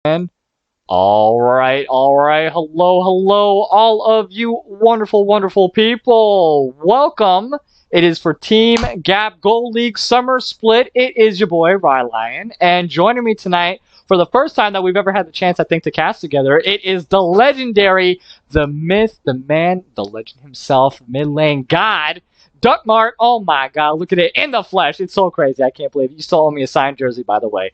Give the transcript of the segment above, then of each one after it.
And all right. Hello, all of you wonderful people. Welcome. It is for Team Gap Gold League Summer Split. It is your boy, Rylionn. And joining me tonight, for the first time that we've ever had the chance, I think, to cast together, it is the legendary, the myth, the man, the legend himself, mid lane god, DuckMark. Oh my god, look at it in the flesh. It's so crazy. I can't believe it. You still owe me a signed jersey, by the way.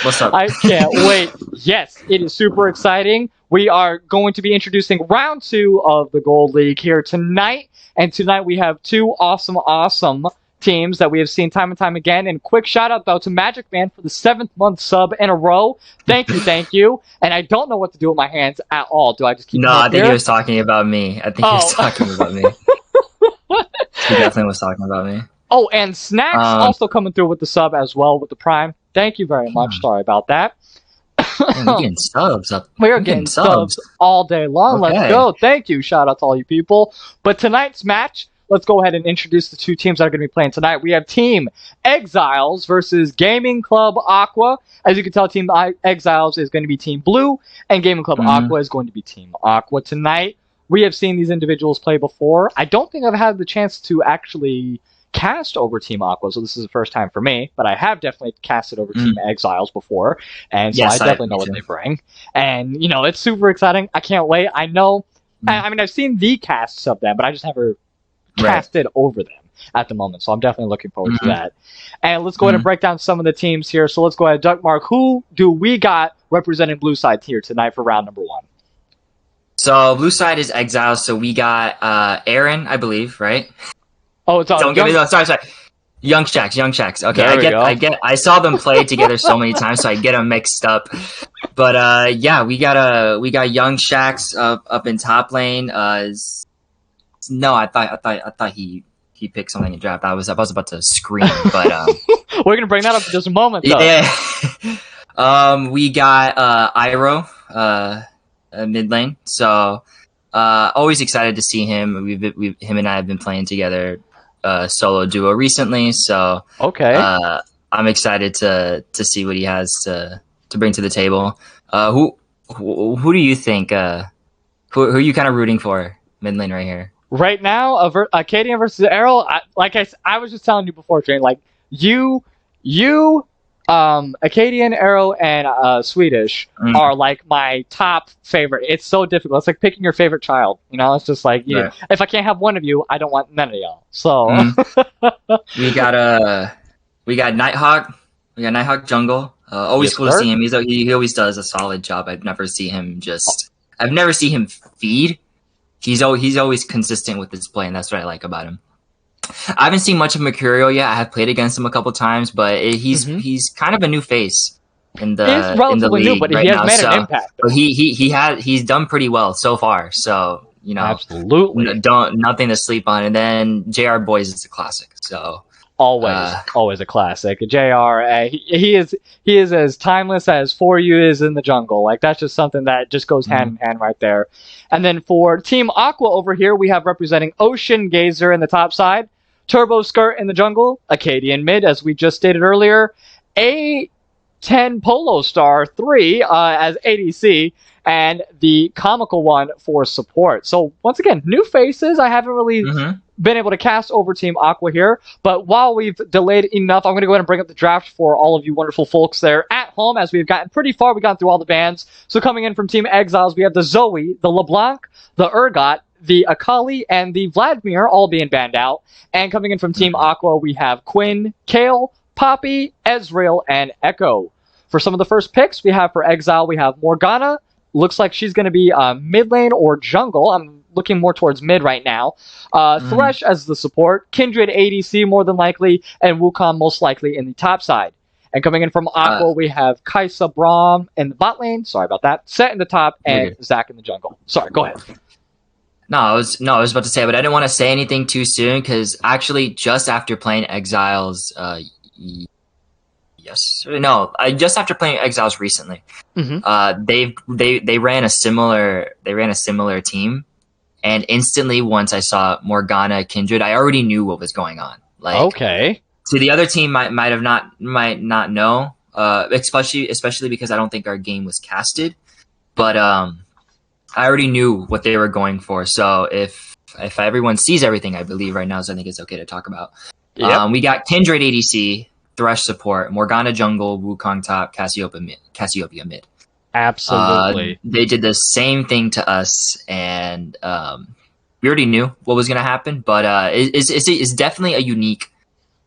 What's up? I can't wait. Yes, it is super exciting. We are going to be introducing round 2 of the Gold League here tonight. And tonight we have two awesome teams that we have seen time and time again. And quick shout out, though, to Magic Man for the 7th month sub in a row. Thank you. And I don't know what to do with my hands at all. Do I just keep No, I think there? he was talking about me. He was talking about me. He definitely was talking about me. Oh, and Snacks also coming through with the sub as well with the Prime. Thank you very much. Sorry about that. Man, we're getting subs up. We're getting subs all day long. Okay. Let's go. Thank you. Shout out to all you people. But tonight's match, let's go ahead and introduce the two teams that are going to be playing tonight. We have Team Exiles versus Gaming Club Aqua. As you can tell, Team Exiles is going to be Team Blue, and Gaming Club Aqua is going to be Team Aqua tonight. We have seen these individuals play before. I don't think I've had the chance to actually cast over Team Aqua, so this is the first time for me, but I have definitely casted over Team Exiles before, and so Yes, I definitely know what they bring. And, you know, it's super exciting. I can't wait. I know, I mean, I've seen the casts of them, but I just never casted over them at the moment, so I'm definitely looking forward to that. And let's go ahead and break down some of the teams here. So let's go ahead, DuckMark, who do we got representing Blue Side here tonight for round number 1? So Blue Side is Exiles, so we got Aaron, I believe, right? Oh, it's Don't get me sorry. Young Shacks. Okay, I saw them play together so many times, so I get them mixed up. But yeah, we got Young Shacks up in top lane. No, I thought he picked something in draft. I was about to scream, but we're gonna bring that up in just a moment, though. Yeah. We got Iroh mid lane, so always excited to see him. Him and I have been playing together. Solo duo recently, so I'm excited to see what he has to bring to the table. Who do you think? Who are you kind of rooting for mid lane right here? Right now, Acadian versus Arrow. I was just telling you before, Jane. Like you, Acadian, Arrow, and Swedish are like my top favorite. It's so difficult. It's like picking your favorite child. You know, it's just like if I can't have one of you, I don't want none of y'all. So we got Nighthawk. We got Nighthawk jungle. Always cool to see him. He always does a solid job. I've never seen him feed. He's always consistent with his play, and that's what I like about him. I haven't seen much of Mercurial yet. I have played against him a couple times, but he's kind of a new face in the league new, but right he has now. made an impact. He's done pretty well so far. So you know, absolutely, nothing to sleep on. And then JR Boys is a classic. So always a classic. JR, he is as timeless as For You is in the jungle. Like that's just something that just goes hand in hand right there. And then for Team Aqua over here, we have representing Ocean Gazer in the top side, Turbo Skirt in the jungle, Acadian mid, as we just stated earlier, A10 Polo Star 3 as ADC, and the comical one for support. So once again, new faces. I haven't really been able to cast over Team Aqua here, but while we've delayed enough, I'm going to go ahead and bring up the draft for all of you wonderful folks there at home, as we've gotten pretty far. We've gone through all the bans. So coming in from Team Exiles, we have the Zoe, the LeBlanc, the Urgot, the Akali, and the Vladimir all being banned out. And coming in from Team Aqua, we have Quinn, Kale, Poppy, Ezreal, and Echo. For some of the first picks we have for Exile, we have Morgana. Looks like she's going to be mid lane or jungle. I'm looking more towards mid right now. Thresh as the support, Kindred ADC more than likely, and Wukong most likely in the top side. And coming in from Aqua, we have Kaisa Braum in the bot lane. Sorry about that. Set in the top, and Zach in the jungle. Sorry, go ahead. I was about to say, but I didn't want to say anything too soon because actually, just after playing Exiles, just after playing Exiles recently, they ran a similar team, and instantly once I saw Morgana Kindred, I already knew what was going on. Like, okay, so the other team might not know, especially because I don't think our game was casted. But I already knew what they were going for. So if everyone sees everything, I believe right now, so I think it's okay to talk about. Yep. We got Kindred ADC, Thresh support, Morgana jungle, Wukong top, Cassiopeia mid. Absolutely. They did the same thing to us, and we already knew what was going to happen. But it's definitely a unique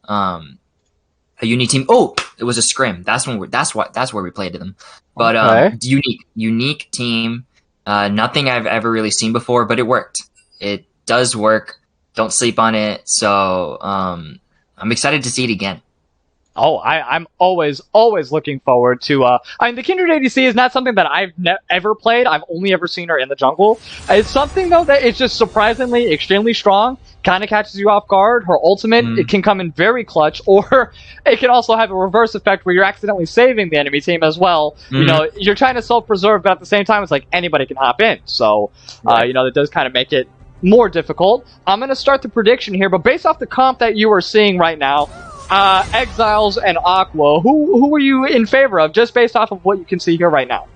team. Oh, it was a scrim. That's where we played them. But Okay. unique team. Nothing I've ever really seen before, but it worked. It does work. Don't sleep on it. So I'm excited to see it again. Oh, I'm always looking forward to. I mean, the Kindred ADC is not something that I've ever played. I've only ever seen her in the jungle. It's something though that is just surprisingly extremely strong. Kind of catches you off guard. Her ultimate it can come in very clutch, or it can also have a reverse effect where you're accidentally saving the enemy team as well. You know, you're trying to self-preserve, but at the same time, it's like anybody can hop in. So, you know, that does kind of make it more difficult. I'm going to start the prediction here, but based off the comp that you are seeing right now. Exiles and Aqua. Who are you in favor of, just based off of what you can see here right now?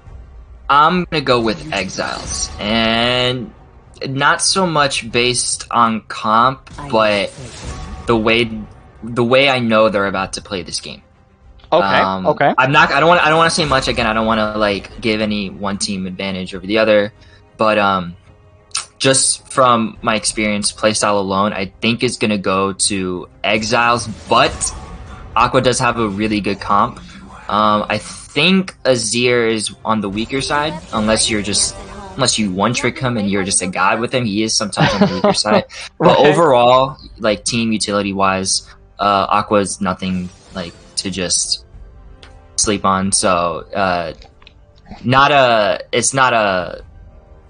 I'm gonna go with Exiles, and not so much based on comp, but the way I know they're about to play this game. Okay. Okay. I don't want to say much again. I don't want to like give any one team advantage over the other, but just from my experience, playstyle alone, I think it's going to go to Exiles, but Aqua does have a really good comp. I think Azir is on the weaker side, unless you one-trick him and you're just a god with him. He is sometimes on the weaker side. But overall, like team utility-wise, Aqua is nothing like to just sleep on. So it's not a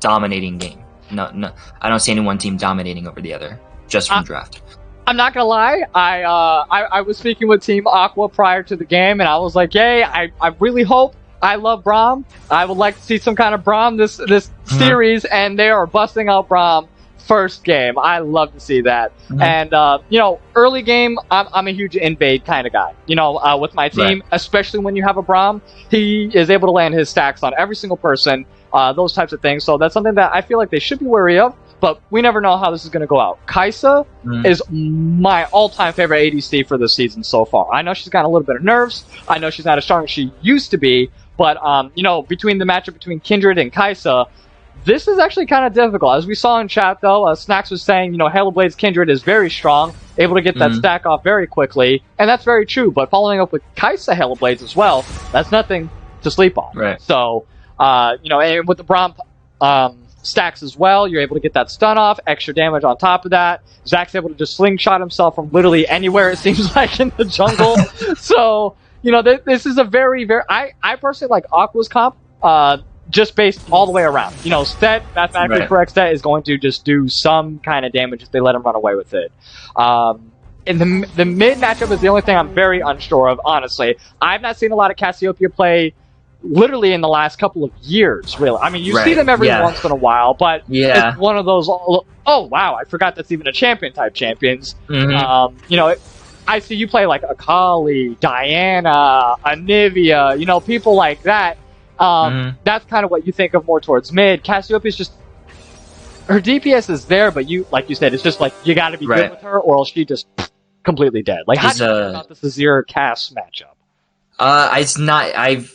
dominating game. No, I don't see any one team dominating over the other just from draft. I'm not gonna lie. I was speaking with Team Aqua prior to the game, and I was like, "Yay! I really hope. I love Braum. I would like to see some kind of Braum this series, and they are busting out Braum first game. I love to see that. And you know, early game, I'm a huge invade kind of guy. You know, with my team, especially when you have a Braum, he is able to land his stacks on every single person. Those types of things. So that's something that I feel like they should be wary of, but we never know how this is going to go out. Kai'Sa is my all-time favorite ADC for this season so far. I know she's got a little bit of nerves. I know she's not as strong as she used to be, but you know, between the matchup between Kindred and Kai'Sa, this is actually kind of difficult. As we saw in chat, though, Snacks was saying, you know, Halo Blade's Kindred is very strong, able to get that stack off very quickly, and that's very true. But following up with Kai'Sa Halo Blades as well, that's nothing to sleep on. Right. So, you know, and with the Braum stacks as well, you're able to get that stun off, extra damage on top of that. Zach's able to just slingshot himself from literally anywhere, it seems like, in the jungle. So, you know, this is a very, very... I personally like Aqua's comp, just based all the way around. You know, Stet, mathematically correct Stet, is going to just do some kind of damage if they let him run away with it. And the mid matchup is the only thing I'm very unsure of, honestly. I've not seen a lot of Cassiopeia play literally in the last couple of years, really. I mean, you see them every once in a while, but it's one of those, oh, wow, I forgot that's even a champion-type champions. You know, I see you play like Akali, Diana, Anivia, you know, people like that. That's kind of what you think of more towards mid. Cassiopeia is just... her DPS is there, but you, like you said, it's just like, you gotta be good with her, or else she just completely dead. Like, how do you think about this Azir Cass matchup? It's not... I've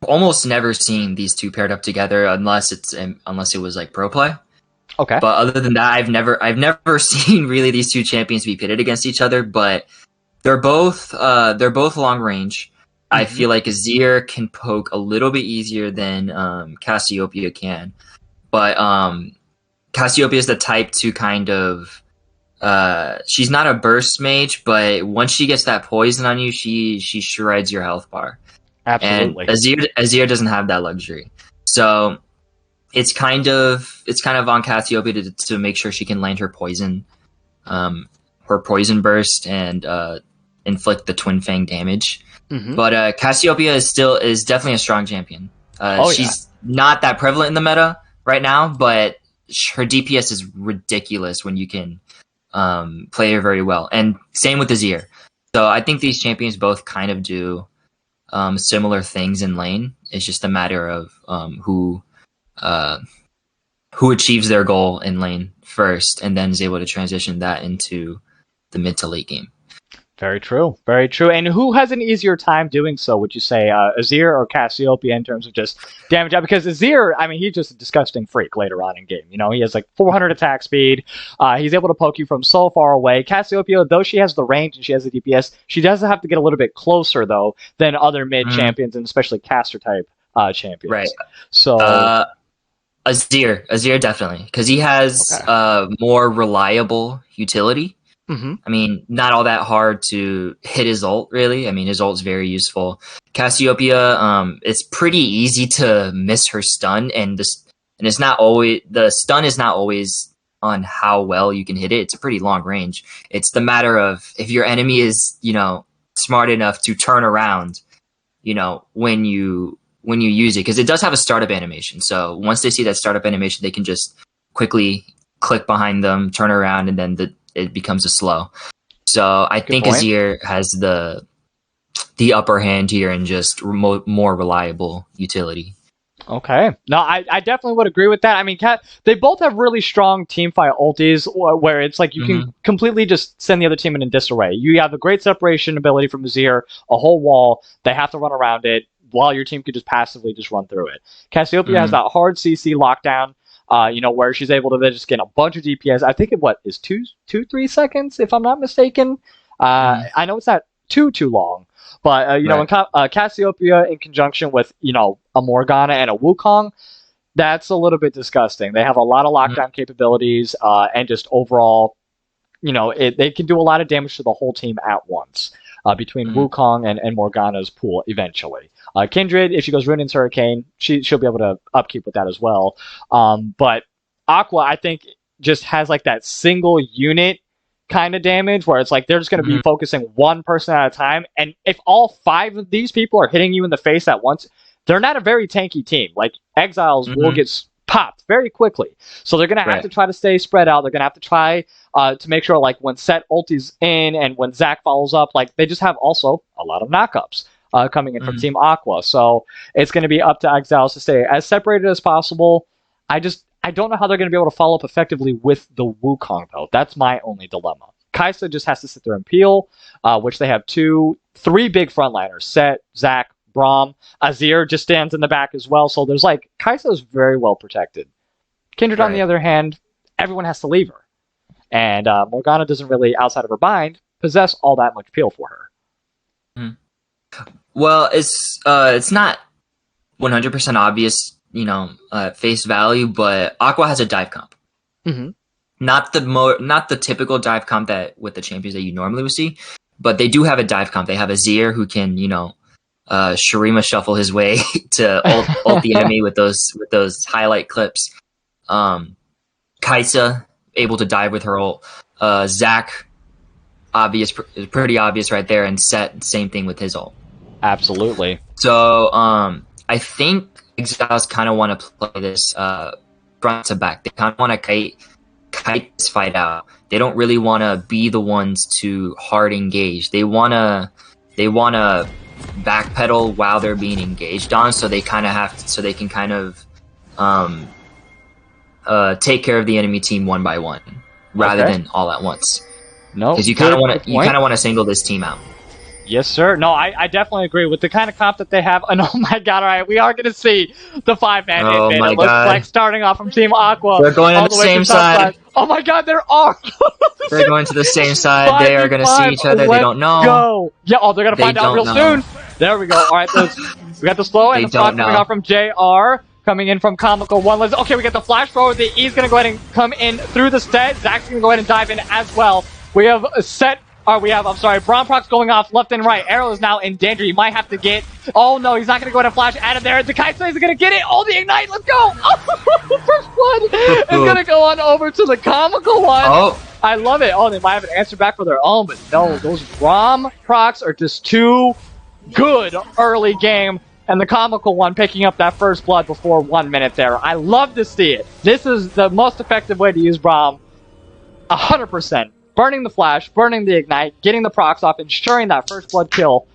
almost never seen these two paired up together unless it was like pro play. Okay. But other than that, I've never seen really these two champions be pitted against each other. But they're both long range. I feel like Azir can poke a little bit easier than Cassiopeia can. But Cassiopeia is the type to kind of she's not a burst mage, but once she gets that poison on you, she shreds your health bar. Absolutely. And Azir doesn't have that luxury. So it's kind of on Cassiopeia to make sure she can land her poison burst and inflict the Twin Fang damage. But Cassiopeia is definitely a strong champion. She's not that prevalent in the meta right now, but her DPS is ridiculous when you can play her very well. And same with Azir. So I think these champions both kind of do similar things in lane. It's just a matter of who achieves their goal in lane first, and then is able to transition that into the mid to late game. Very true. Very true. And who has an easier time doing so, would you say, Azir or Cassiopeia in terms of just damage out? Because Azir, I mean, he's just a disgusting freak later on in game. You know, he has like 400 attack speed. He's able to poke you from so far away. Cassiopeia, though she has the range and she has the DPS, she does have to get a little bit closer, though, than other mid champions and especially caster type champions. Right. So... Azir definitely, because he has more reliable utility. Mm-hmm. I mean, not all that hard to hit his ult, really. I mean, his ult's very useful. Cassiopeia, it's pretty easy to miss her stun, and it's not always, the stun is not always on how well you can hit it. It's a pretty long range. It's the matter of if your enemy is, smart enough to turn around, when you use it, because it does have a startup animation. So once they see that startup animation, they can just quickly click behind them, turn around, and then it becomes a slow. So I think Azir has the upper hand here and just more reliable utility. Okay. No, I definitely would agree with that. I mean, they both have really strong teamfight ultis where it's like you can completely just send the other team in disarray. You have a great separation ability from Azir, a whole wall. They have to run around it while your team could just passively just run through it. Cassiopeia has that hard CC lockdown, where she's able to then just get a bunch of DPS. I think it is 3 seconds, if I'm not mistaken. I know it's not too long, but when Cassiopeia in conjunction with a Morgana and a Wukong, that's a little bit disgusting. They have a lot of lockdown capabilities, and just overall, they can do a lot of damage to the whole team at once. Between Wukong and Morgana's pool eventually. Kindred, if she goes Ruinance Hurricane, she'll be able to upkeep with that as well. But Aqua, I think, just has like that single unit kind of damage where it's like they're just going to be focusing one person at a time. And if all 5 of these people are hitting you in the face at once, they're not a very tanky team. Like Exiles will get popped very quickly. So they're going to have to try to stay spread out. They're going to have to try to make sure, like, when Set ulti's in and when Zac follows up, like, they just have also a lot of knockups coming in from Team Aqua. So it's going to be up to Exiles to stay as separated as possible. I don't know how they're going to be able to follow up effectively with the Wukong, though. That's my only dilemma. Kai'Sa just has to sit there and peel, which they have 3 big frontliners, Set, Zac, Braum. Azir just stands in the back as well. So there's like, Kai'Sa is very well protected. Kindred, on the other hand, everyone has to leave her. And Morgana doesn't really, outside of her bind, possess all that much peel for her. Well, it's not 100% obvious, face value, but Aqua has a dive comp. Not the typical dive comp that with the champions that you normally would see, but they do have a dive comp. They have Azir who can, Shurima shuffle his way to ult the enemy with those highlight clips. Kai'Sa able to dive with her ult. Zac, pretty obvious right there, and Set, same thing with his ult. Absolutely. So I think Exiles kind of want to play this front to back. They kind of want to kite this fight out. They don't really want to be the ones to hard engage. They want to backpedal while they're being engaged on, so they kind of they can kind of take care of the enemy team one by one rather than all at once. No, because you kind of want to single this team out. Yes, sir. No, I definitely agree with the kind of comp that they have. And oh my god, all right, we are going to see the 5-man hit. It looks like starting off from Team Aqua. They're going on the same side. Oh my god, there are. They're going to the same side. They are going to see each other. They don't know. Go. Yeah, they're going to find out real soon. There we go. All right, we got the slow and the proc coming out from JR. Coming in from Comical 1. Okay, we got the flash forward. The E's going to go ahead and come in through the set. Zac's going to go ahead and dive in as well. We have a set. Braum proc's going off left and right. Arrow is now in danger. He might have to get... Oh, no, he's not going to go ahead and flash out of there. The Kai'Sa is going to get it. Oh, the Ignite. Let's go. Oh, first blood is going to go on over to the Comical 1. Oh. I love it. Oh, they might have an answer back for their own, but no, those Braum procs are just too good early game. And the Comical 1 picking up that first blood before 1 minute there. I love to see it. This is the most effective way to use Braum. 100%. Burning the flash, burning the ignite, getting the procs off, ensuring that first blood kill.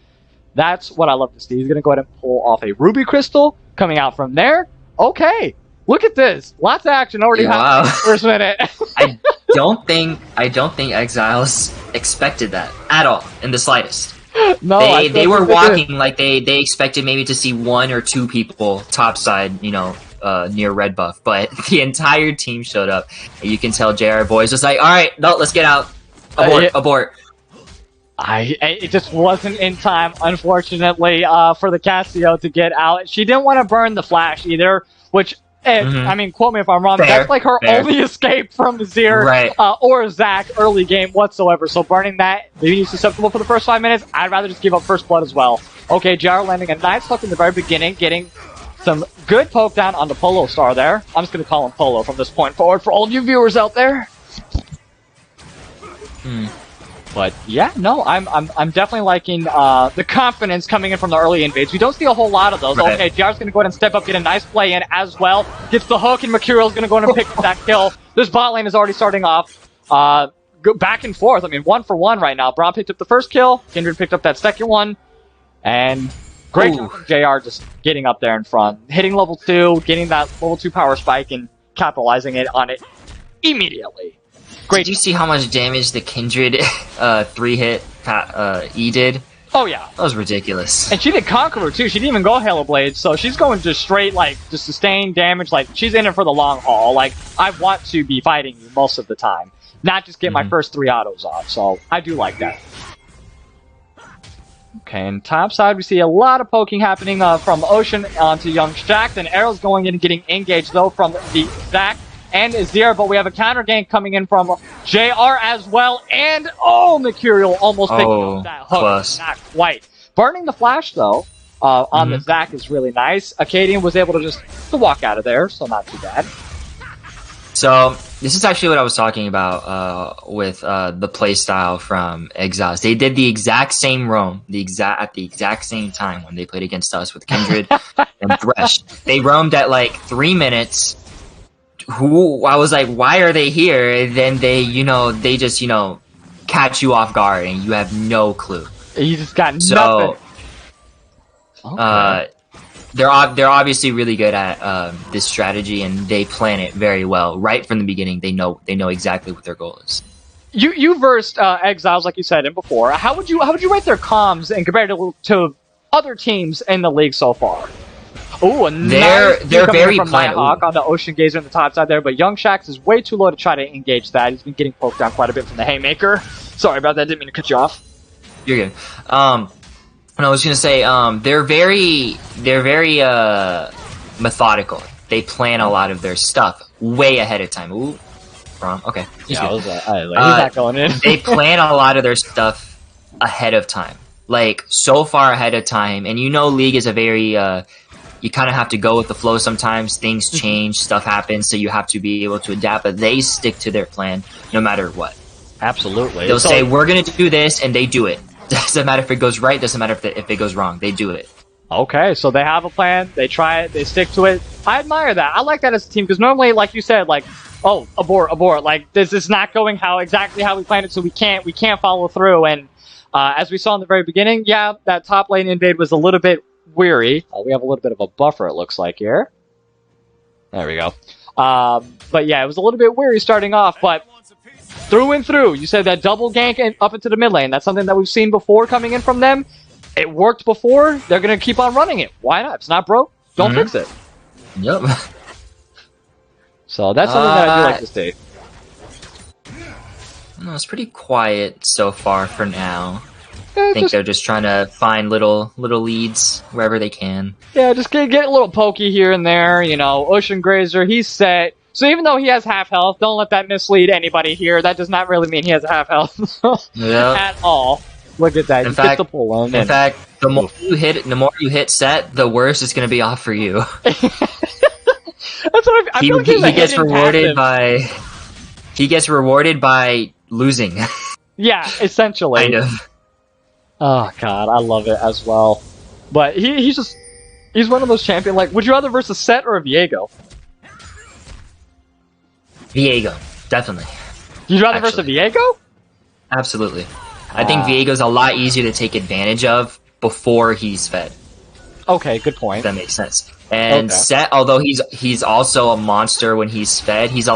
That's what I love to see. He's going to go ahead and pull off a Ruby Crystal coming out from there. Okay, look at this. Lots of action already happening in the first minute. I don't think Exiles expected that at all in the slightest. No, they were walking like they expected maybe to see 1 or 2 people topside, near red buff, but the entire team showed up. And you can tell JR Boy is just like, all right, no, let's get out. Abort. It just wasn't in time, unfortunately, for the Casio to get out. She didn't want to burn the flash either, which, I mean, quote me if I'm wrong, but that's like her only escape from Azir or Zac early game whatsoever. So burning that, maybe he's susceptible for the first 5 minutes. I'd rather just give up first blood as well. Okay, JR landing a nice hook in the very beginning, getting some good poke down on the Polo Star there. I'm just going to call him Polo from this point forward for all of you viewers out there. But yeah, no, I'm definitely liking the confidence coming in from the early invades. We don't see a whole lot of those. Right. Okay, JR's going to go ahead and step up, get a nice play in as well. Gets the hook, and Mercurial's going to go in and pick up that kill. This bot lane is already starting off. Go back and forth. I mean, 1 for 1 right now. Braum picked up the first kill. Kindred picked up that second one. And great job from JR just getting up there in front. Hitting level 2, getting that level 2 power spike, and capitalizing on it immediately. Great. Did you see how much damage the Kindred 3-hit E did? Oh, yeah. That was ridiculous. And she did Conqueror, too. She didn't even go Halo Blade, so she's going just straight, like, just sustained damage. Like, she's in it for the long haul. Like, I want to be fighting you most of the time, not just get my first 3 autos off, so I do like that. Okay, and top side, we see a lot of poking happening from Ocean onto Young Shack. Then Arrow's going in and getting engaged, though, from the Zac and Azir, but we have a counter gank coming in from JR as well, and Mercurial almost picking up that hook. Close. Not quite. Burning the flash, though, on the Zac is really nice. Acadian was able to just walk out of there, so not too bad. So, this is actually what I was talking about with the playstyle from Exiles. They did the exact same roam at the exact same time when they played against us with Kindred and Thresh. They roamed at like 3 minutes. I was like, why are they here? And then they just catch you off guard and you have no clue. You just got nothing. Okay. They're obviously really good at this strategy, and they plan it very well right from the beginning. They know exactly what their goal is. You versed Exiles, like you said in before. How would you rate their comms and compared to other teams in the league so far? Oh, they're very from Nighthawk on the Ocean Gazer on the top side there, but Young Shax is way too low to try to engage that. He's been getting poked down quite a bit from the Haymaker. Sorry about that, didn't mean to cut you off. You're good. And I was gonna say, they're very methodical. They plan a lot of their stuff way ahead of time. Ooh, wrong. Okay, he's not going in. They plan a lot of their stuff ahead of time, like so far ahead of time. And League is a very you kind of have to go with the flow sometimes. Things change, stuff happens, so you have to be able to adapt. But they stick to their plan no matter what. Absolutely. They'll say, we're going to do this, and they do it. Doesn't matter if it goes right, doesn't matter if it goes wrong. They do it. Okay, so they have a plan, they try it, they stick to it. I admire that. I like that as a team, because normally, like you said, like, abort. Like, this is not going exactly how we planned it, so we can't follow through. And as we saw in the very beginning, yeah, that top lane invade was a little bit weary. We have a little bit of a buffer, it looks like, here. There we go. But yeah, it was a little bit weary starting off, but through and through, you said that double gank up into the mid lane. That's something that we've seen before coming in from them. It worked before. They're going to keep on running it. Why not? It's not broke. Don't fix it. Yep. So that's something that I do like to see. No, it's pretty quiet so far for now. I think they're just trying to find little leads wherever they can. Yeah, just get a little pokey here and there. Ocean Grazer, he's set. So even though he has half health, don't let that mislead anybody here. That does not really mean he has half health at all. Look at that. In fact, the more you hit set, the worse it's going to be off for you. That's what I feel like he gets rewarded passive. He gets rewarded by losing. Yeah, essentially. Kind of. Oh god, I love it as well. But he's one of those champions. Like, would you rather versus Set or a Viego? Viego, definitely. You'd rather versus a Viego? Absolutely. I think Viego's a lot easier to take advantage of before he's fed. Okay, good point. If that makes sense. And Set, although he's also a monster when he's fed, he's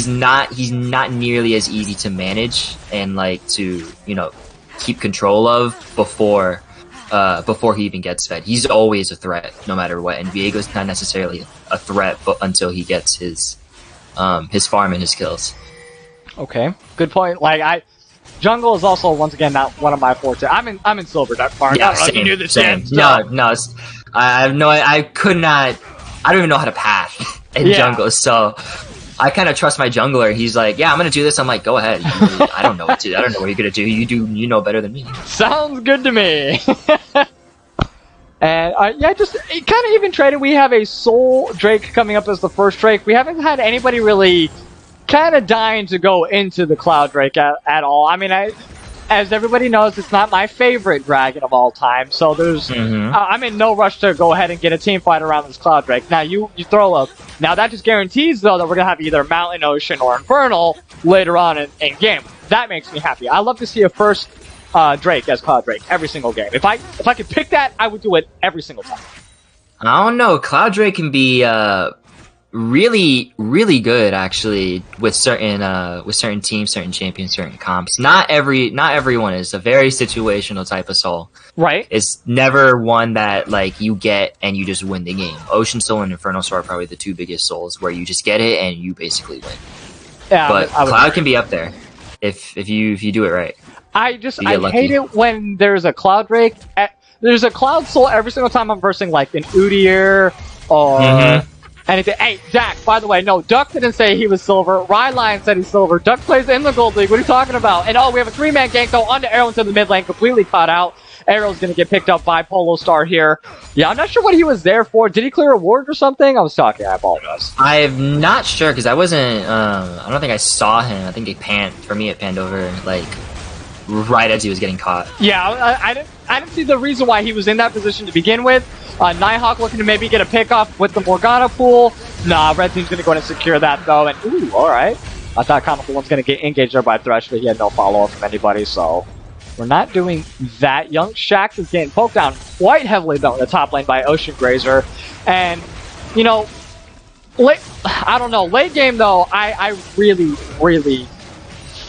not nearly as easy to manage and like to keep control of before he even gets fed. He's always a threat no matter what, and Viego's not necessarily a threat but until he gets his farm and his kills. Okay, good point. Like jungle is also once again not one of my forte. I'm in silver, DuckMark. Yeah, same, you knew same. No, I have no. I could not. I don't even know how to path in jungle, so I kind of trust my jungler. He's like, "Yeah, I'm gonna do this." I'm like, "Go ahead." I don't know what to. I don't know what you're gonna do. You know better than me. Sounds good to me. And just kind of even traded. We have a Soul Drake coming up as the first Drake. We haven't had anybody really kind of dying to go into the Cloud Drake at all. I mean, as everybody knows, it's not my favorite dragon of all time, so there's I'm in no rush to go ahead and get a team fight around this Cloud Drake. Now you throw up. Now that just guarantees though that we're gonna have either Mountain, Ocean, or Infernal later on in game. That makes me happy. I love to see a first Drake as Cloud Drake every single game. If I could pick that, I would do it every single time. I don't know. Cloud Drake can be really, really good actually with certain teams, certain champions, certain comps. Not everyone is a very situational type of soul. Right. It's never one that like you get and you just win the game. Ocean Soul and Infernal Soul are probably the two biggest souls where you just get it and you basically win. Yeah, but Cloud can be up there if you do it right. I hate it when there's a Cloud Drake. There's a Cloud Soul every single time I'm versing like an Udyr or anything. Hey, Jack, by the way, no, Duck didn't say he was silver. Rylionn said he's silver. Duck plays in the Gold League. What are you talking about? And we have a 3-man gank, though, onto Arrow into the mid lane, completely caught out. Arrow's going to get picked up by Polo Star here. Yeah, I'm not sure what he was there for. Did he clear a ward or something? I was talking. I apologize. I'm not sure, because I wasn't, I don't think I saw him. I think it panned over, like, right as he was getting caught. Yeah, I didn't see the reason why he was in that position to begin with. Nighthawk looking to maybe get a pick off with the Morgana pool. Nah, Red Team's going to go in and secure that, though. And, ooh, all right. I thought Comical One's going to get engaged there by Thresh, but he had no follow-up from anybody, so we're not doing that. Young Shaxx is getting poked down quite heavily, though, in the top lane by Ocean Grazer. And, I don't know. Late game, though, I really, really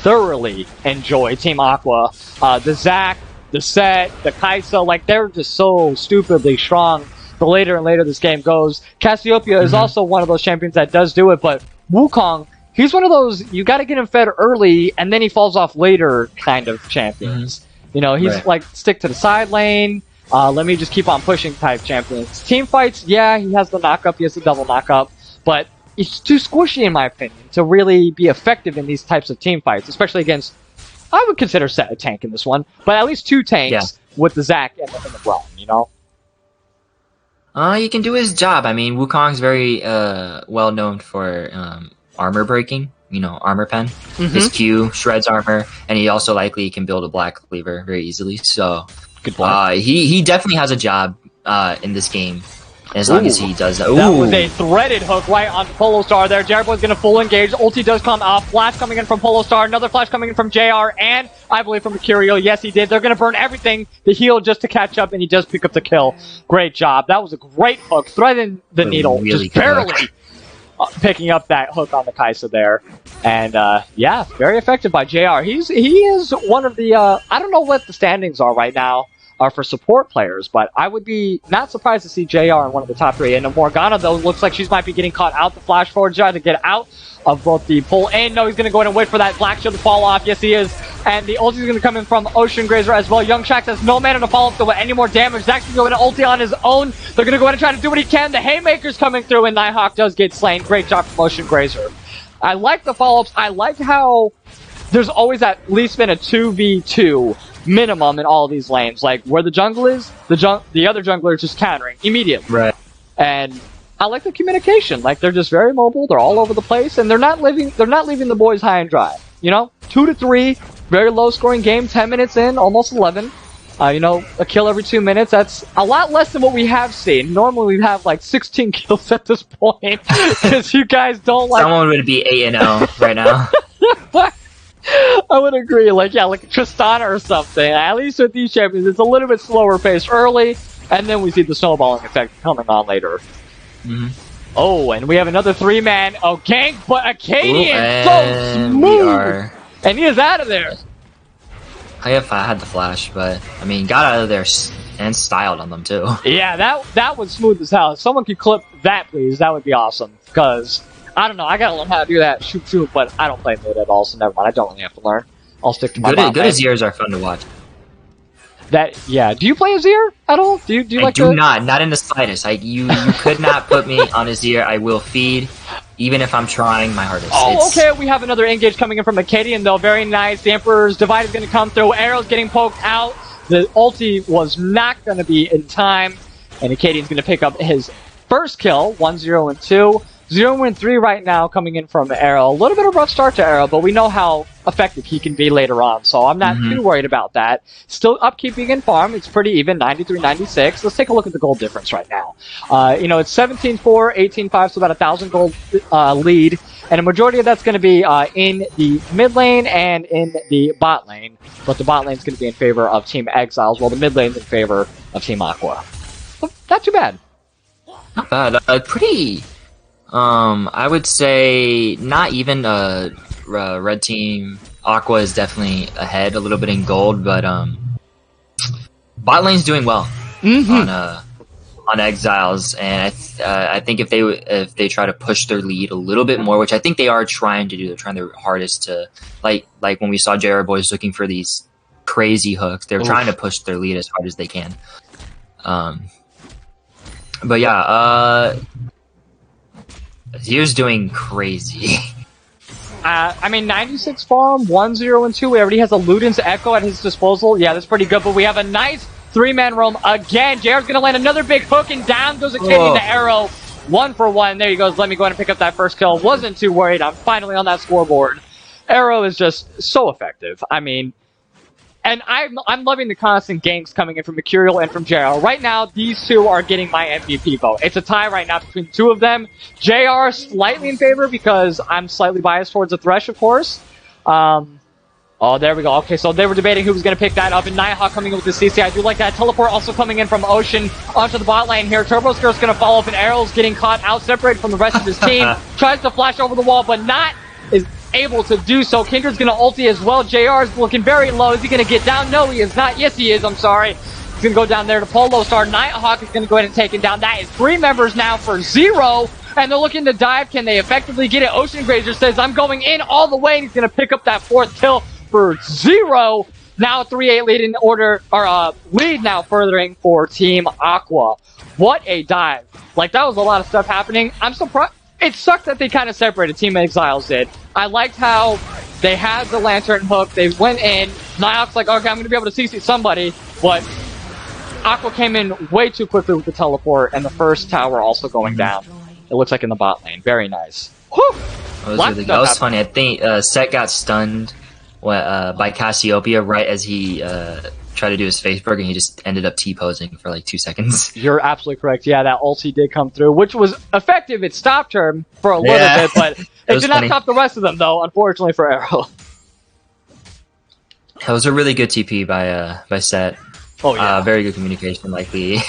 thoroughly enjoy Team Aqua. The Zac, the Set, the Kai'Sa, like, they're just so stupidly strong the later and later this game goes. Cassiopeia is also one of those champions that does do it, but Wukong, he's one of those, you gotta get him fed early, and then he falls off later kind of champions. He's like, stick to the side lane, let me just keep on pushing type champions. Team fights, yeah, he has the knock-up, he has the double knock-up, but it's too squishy in my opinion to really be effective in these types of team fights, especially against, I would consider Set a tank in this one, but at least 2 tanks with the Zac and the Braum, He can do his job. I mean, Wukong's very well known for armor breaking, armor pen. His Q shreds armor, and he also likely can build a black cleaver very easily. So, good point. He definitely has a job in this game. As long as he does that. That was a threaded hook right on Polo Star there. JR Boy's going to full engage. Ulti does come off. Flash coming in from Polo Star. Another flash coming in from JR. And I believe from Mercurial. Yes, he did. They're going to burn everything to heal just to catch up. And he does pick up the kill. Great job. That was a great hook. Threading the needle. Really just barely picking up that hook on the Kai'Sa there. And, very effective by JR. He is one of the, I don't know what the standings are right now. Are for support players, but I would be not surprised to see JR in one of the top 3. And Morgana, though, looks like she might be getting caught out the flash forward, trying to get out of both the pull and no, he's going to go in and wait for that Black Shield to fall off. Yes, he is. And the ulti is going to come in from Ocean Grazer as well. Young Shaxx has no mana to follow up to any more damage. Zac's going to go in and ulti on his own. They're going to go in and try to do what he can. The Haymaker's coming through, and Nighthawk does get slain. Great job from Ocean Grazer. I like the follow-ups. I like how there's always at least been a 2v2 minimum in all of these lanes. Like, where the jungle is, the other jungler is just countering immediately. Right. And I like the communication. Like, they're just very mobile, they're all over the place, and they're not leaving the boys high and dry. 2 to 3, very low scoring game, 10 minutes in, almost 11. A kill every 2 minutes. That's a lot less than what we have seen. Normally we have like 16 kills at this point. Because you guys don't like... Someone would be 8-0 right now. I would agree. Like, yeah, like Tristana or something. At least with these champions, it's a little bit slower paced early, and then we see the snowballing effect coming on later. Mm-hmm. Oh, and we have another 3-man gank, but Acadian so smooth! And he is out of there. I had the flash, but I mean, got out of there and styled on them too. Yeah, that was smooth as hell. If someone could clip that, please, that would be awesome. Because, I don't know, I gotta learn how to do that, shoot, but I don't play mid at all, so never mind. I don't really have to learn. I'll stick to my Good Azirs are fun to watch. Yeah. Do you play Azir at all? Do you like I do not in the slightest. You could not put me on Azir. I will feed, even if I'm trying my hardest. Oh, okay, we have another engage coming in from Acadian, though. Very nice. The Emperor's Divide is going to come through. Arrow's getting poked out. The ulti was not going to be in time, and Acadian's going to pick up his first kill, 1-0 and 2. 0 and 3 right now coming in from Arrow. A little bit of a rough start to Arrow, but we know how effective he can be later on, so I'm not too worried about that. Still upkeeping in farm. It's pretty even, 93-96. Let's take a look at the gold difference right now. It's 17-4, 18-5, so about 1,000 gold lead, and a majority of that's going to be in the mid lane and in the bot lane, but the bot lane is going to be in favor of Team Exiles, while the mid lane is in favor of Team Aqua. So, not too bad. Not bad. Pretty... I would say not even red team. Aqua is definitely ahead a little bit in gold, but bot lane's doing well on Exiles, and I think if they try to push their lead a little bit more, which I think they are trying to do, they're trying their hardest to like when we saw JR Boys looking for these crazy hooks, they're trying to push their lead as hard as they can. But yeah, Azir's doing crazy. 96 farm, 1-0 and 2. He already has a Luden's Echo at his disposal. Yeah, that's pretty good, but we have a nice 3-man roam again. JR's going to land another big hook, and down goes Acadian to Arrow. 1 for 1. There he goes. Let me go ahead and pick up that first kill. Wasn't too worried. I'm finally on that scoreboard. Arrow is just so effective. And I'm loving the constant ganks coming in from Mercurial and from JR. Right now, these two are getting my MVP vote. It's a tie right now between the two of them. JR slightly in favor because I'm slightly biased towards the Thresh, of course. Oh, there we go. Okay, so they were debating who was going to pick that up. And Nighthawk coming in with the CC. I do like that. Teleport also coming in from Ocean onto the bot lane here. Turboskirt's going to follow up, and Arrow's getting caught out, separated from the rest of his team. Tries to flash over the wall, but is able to do so. Kindred's going to ulti as well. JR is looking very low. Is he going to get down? No, he is not. Yes, he is. I'm sorry. He's going to go down there to Polo Star. Nighthawk is going to go ahead and take him down. That is 3 members now for 0. And they're looking to dive. Can they effectively get it? Ocean Grazer says, I'm going in all the way. And he's going to pick up that 4th kill for 0. Now 3-8 lead in order, or lead now furthering for Team Aqua. What a dive. Like, that was a lot of stuff happening. I'm surprised. It sucked that they kind of separated. Team Exiles did. I liked how they had the lantern hook. They went in. Nighthawk's like, okay, I'm going to be able to CC somebody. But Aqua came in way too quickly with the teleport, and the first tower also going down. It looks like in the bot lane. Very nice. Whew! That was funny. I think Set got stunned by Cassiopeia right as he tried to do his Facebook, and he just ended up T-posing for like 2 seconds. You're absolutely correct. Yeah, that ulti did come through, which was effective. It stopped her for a little bit, but it did not stop the rest of them, though, unfortunately for Arrow. That was a really good TP by Set. Oh, yeah. Very good communication, likely.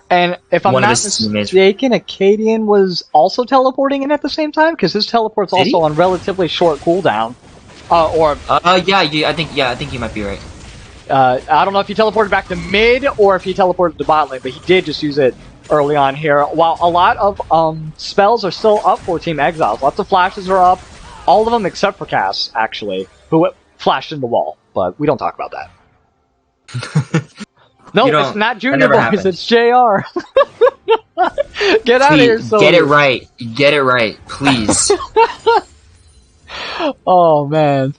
And if I'm not mistaken, Acadian was also teleporting in at the same time, because his teleport's also on relatively short cooldown. I think you might be right. I don't know if he teleported back to mid or if he teleported to bot lane, but he did just use it early on here. While a lot of spells are still up for Team Exiles. Lots of flashes are up. All of them except for Cass, actually, who flashed in the wall. But we don't talk about that. No, it's not Junior Boys, it's JR. Get out of here, Sophie. Get it right. Get it right, please. Oh, man.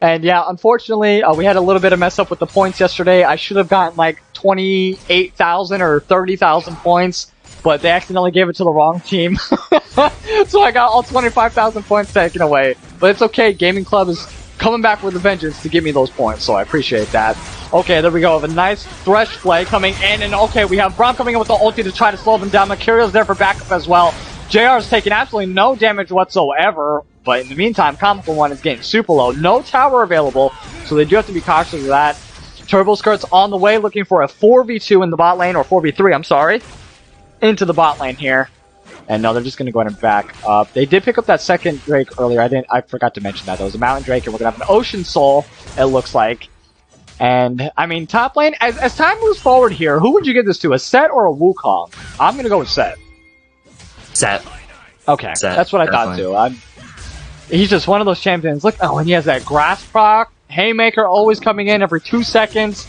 And yeah, unfortunately, we had a little bit of mess up with the points yesterday. I should have gotten like 28,000 or 30,000 points, but they accidentally gave it to the wrong team. So I got all 25,000 points taken away. But it's okay, Gaming Club is coming back with a vengeance to give me those points, so I appreciate that. Okay, there we go. A nice Thresh play coming in, and okay, we have Braum coming in with the ulti to try to slow them down. Mercurial's there for backup as well. JR's taking absolutely no damage whatsoever. But in the meantime, Comical One is getting super low. No tower available, so they do have to be cautious of that. Turbo Skirt's on the way, looking for a 4v2 in the bot lane, or 4v3, I'm sorry, into the bot lane here. And no, they're just going to go ahead and back up. They did pick up that second Drake earlier. I forgot to mention that. There was a Mountain Drake, and we're going to have an Ocean Soul, it looks like. And, I mean, top lane, as time moves forward here, who would you give this to, a Set or a Wukong? I'm going to go with Set. Set. Okay, Set, that's what I thought too. He's just one of those champions. Look, and he has that grass proc, Haymaker always coming in every 2 seconds.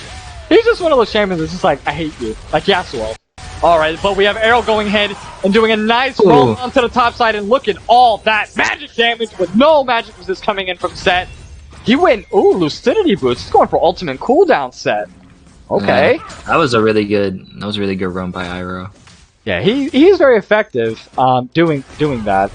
He's just one of those champions that's just like, I hate you. Like Yasuo. Alright, but we have Arrow going ahead and doing a nice roll onto the top side, and look at all that magic damage with no magic resist coming in from Set. He went, Lucidity Boost. He's going for ultimate cooldown Set. Okay. Yeah, that was a really good run by Iroh. Yeah, he's very effective doing that.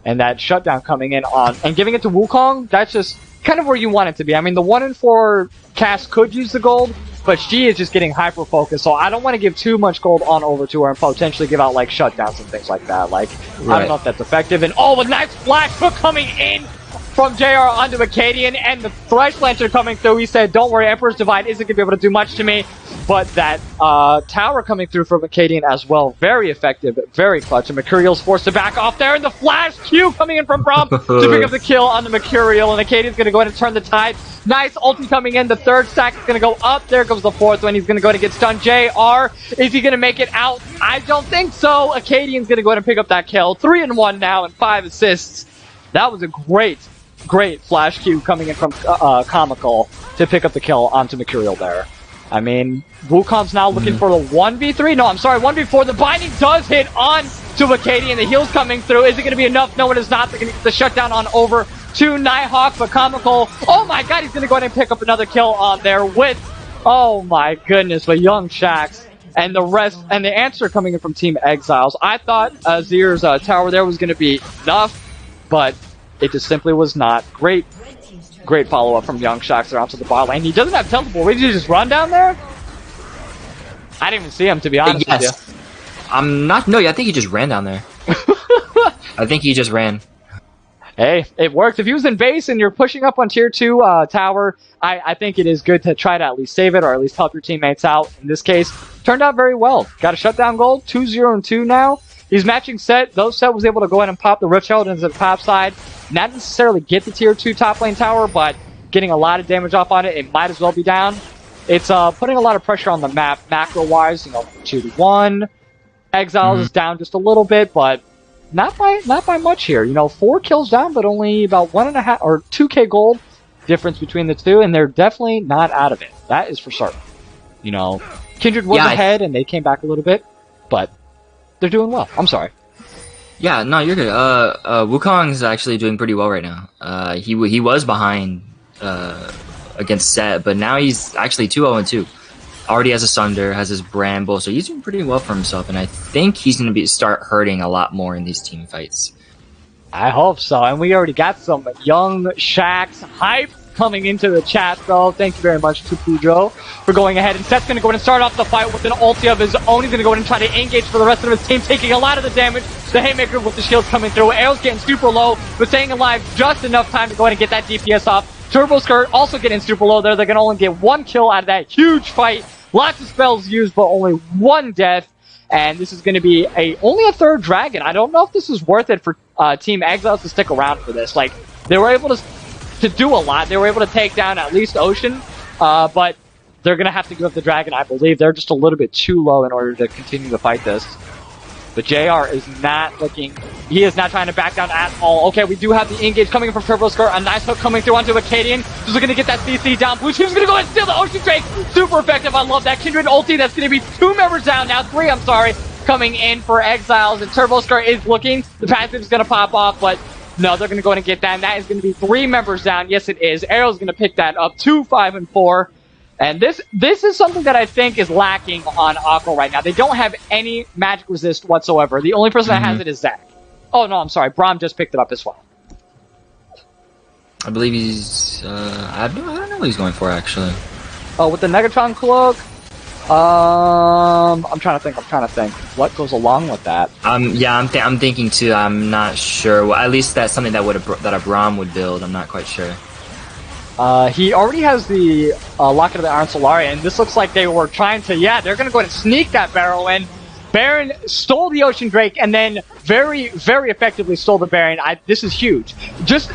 And that shutdown coming in on and giving it to Wukong, that's just kind of where you want it to be. I mean, the 1-in-4 cast could use the gold, but she is just getting hyper-focused, so I don't want to give too much gold on over to her and potentially give out, like, shutdowns and things like that. Like, right. I don't know if that's effective. And, a nice flash hook coming in from JR onto Acadian, and the Thresh Lancer coming through. He said, don't worry, Emperor's Divide isn't going to be able to do much to me. But that tower coming through from Acadian as well, very effective, very clutch. And Mercurial's forced to back off there, and the flash Q coming in from Braum to pick up the kill on the Mercurial, and Acadian's going to go ahead and turn the tide. Nice ulti coming in, the third stack is going to go up. There goes the fourth one, he's going to go ahead and get stunned. JR, is he going to make it out? I don't think so. Acadian's going to go ahead and pick up that kill. 3-1 now and 5 assists. That was a great flash Q coming in from Comical to pick up the kill onto Mercurial there. I mean, Wukong's now looking for the 1v3. No, I'm sorry, 1v4. The binding does hit on to Acadian. The heal's coming through. Is it going to be enough? No, it is not. They're going to get the shutdown on over to Nighthawk, but Comical, oh my god, he's going to go ahead and pick up another kill on there with, oh my goodness, with Young Shaxx. And the rest, and the answer coming in from Team Exiles. I thought Azir's tower there was going to be enough, but it just simply was not. Great follow-up from Young Shaxx there onto the bot lane. He doesn't have teleport. Did he just run down there? I didn't even see him, to be honest with you. I think he just ran down there. I think he just ran. Hey, it worked. If he was in base and you're pushing up on tier 2 tower, I think it is good to try to at least save it or at least help your teammates out. In this case, turned out very well. Got a shutdown gold, 2-0-2 now. He's matching Set. Though Set was able to go ahead and pop the Rift Herald into the top side. Not necessarily get the tier 2 top lane tower, but getting a lot of damage off on it. It might as well be down. It's putting a lot of pressure on the map, macro-wise. 2-1. Exiles is down just a little bit, but not by much here. 4 kills down, but only about 1.5 or 2k gold difference between the two, and they're definitely not out of it. That is for certain. Kindred was ahead, and they came back a little bit, but they're doing well. I'm sorry. Yeah, no, you're good. Wukong's actually doing pretty well right now. He was behind against Set, but now he's actually 2-0-2. Already has a Sunder, has his Bramble, so he's doing pretty well for himself, and I think he's going to start hurting a lot more in these team fights. I hope so, and we already got some Young Shaxx hype coming into the chat, though. Thank you very much to Pujo for going ahead, and Set's going to go ahead and start off the fight with an ulti of his own. He's going to go ahead and try to engage for the rest of his team, taking a lot of the damage. The Haymaker with the shields coming through. Arrow's getting super low, but staying alive just enough time to go ahead and get that DPS off. Turbo Skirt also getting super low there. They're going to only get 1 kill out of that huge fight. Lots of spells used, but only 1 death. And this is going to be only a 3rd dragon. I don't know if this is worth it for Team Exiles to stick around for this. Like, they were able to do a lot. They were able to take down at least Ocean, but they're going to have to give up the dragon, I believe. They're just a little bit too low in order to continue to fight this. But JR is not looking... He is not trying to back down at all. Okay, we do have the engage coming from Turbo Skirt. A nice hook coming through onto Acadian. Just looking to get that CC down. Blue Team's going to go ahead and steal the Ocean Drake. Super effective. I love that. Kindred ulti. That's going to be 2 members down now. 3, I'm sorry. Coming in for Exiles. And Turbo Skirt is looking. The passive is going to pop off, but no, they're going to go ahead and get that. And that is going to be 3 members down. Yes, it is. Arrow's going to pick that up. 2, 5, and 4. And this is something that I think is lacking on Aqua right now. They don't have any magic resist whatsoever. The only person that has it is Zach. Oh, no, I'm sorry. Braum just picked it up as well. I believe he's... I don't know what he's going for, actually. Oh, with the Negatron Cloak? I'm trying to think. What goes along with that? Yeah, I'm thinking too. I'm not sure. Well, at least that's something that a Braum would build. I'm not quite sure. He already has the Locket of the Iron Solari, and this looks like they were trying to, they're going to go ahead and sneak that barrel in. Baron stole the Ocean Drake, and then very, very effectively stole the Baron. This is huge. Just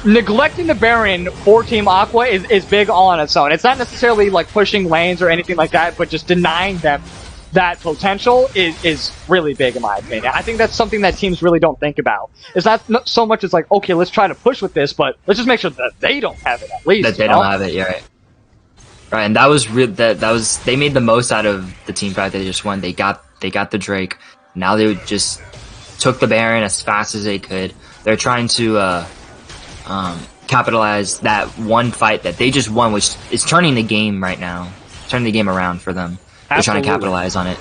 neglecting the Baron for Team Aqua is big all on its own. It's not necessarily like pushing lanes or anything like that, but just denying them that potential is really big in my opinion. I think that's something that teams really don't think about. It's not so much as like, okay, let's try to push with this, but let's just make sure that they don't have it at least. That they don't have it, yeah, right. Right, and that was they made the most out of the team fight they just won. They got the Drake. Now they just took the Baron as fast as they could. They're trying to capitalize that one fight that they just won, which is turning the game right now, turning the game around for them. They're trying to capitalize on it.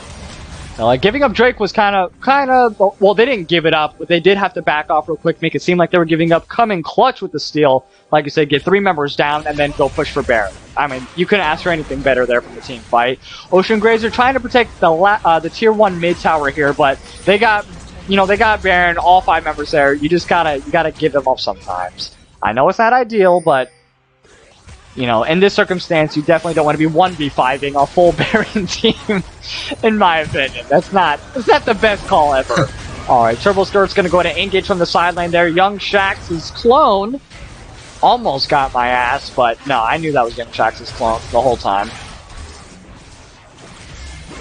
Giving up Drake was kind of, well, they didn't give it up, but they did have to back off real quick, make it seem like they were giving up, come in clutch with the steal, like you said, get 3 members down, and then go push for Baron. I mean, you couldn't ask for anything better there from the team fight. Ocean Grays are trying to protect the tier 1 mid tower here, but they got Baron, all 5 members there. You just gotta give them up sometimes. I know it's not ideal, but in this circumstance, you definitely don't want to be 1v5ing a full Baron team, in my opinion. That's not the best call ever. Alright, Turbo Skirt's going to go ahead and engage from the sideline there. Young Shax's clone almost got my ass, but no, I knew that was Young Shax's clone the whole time.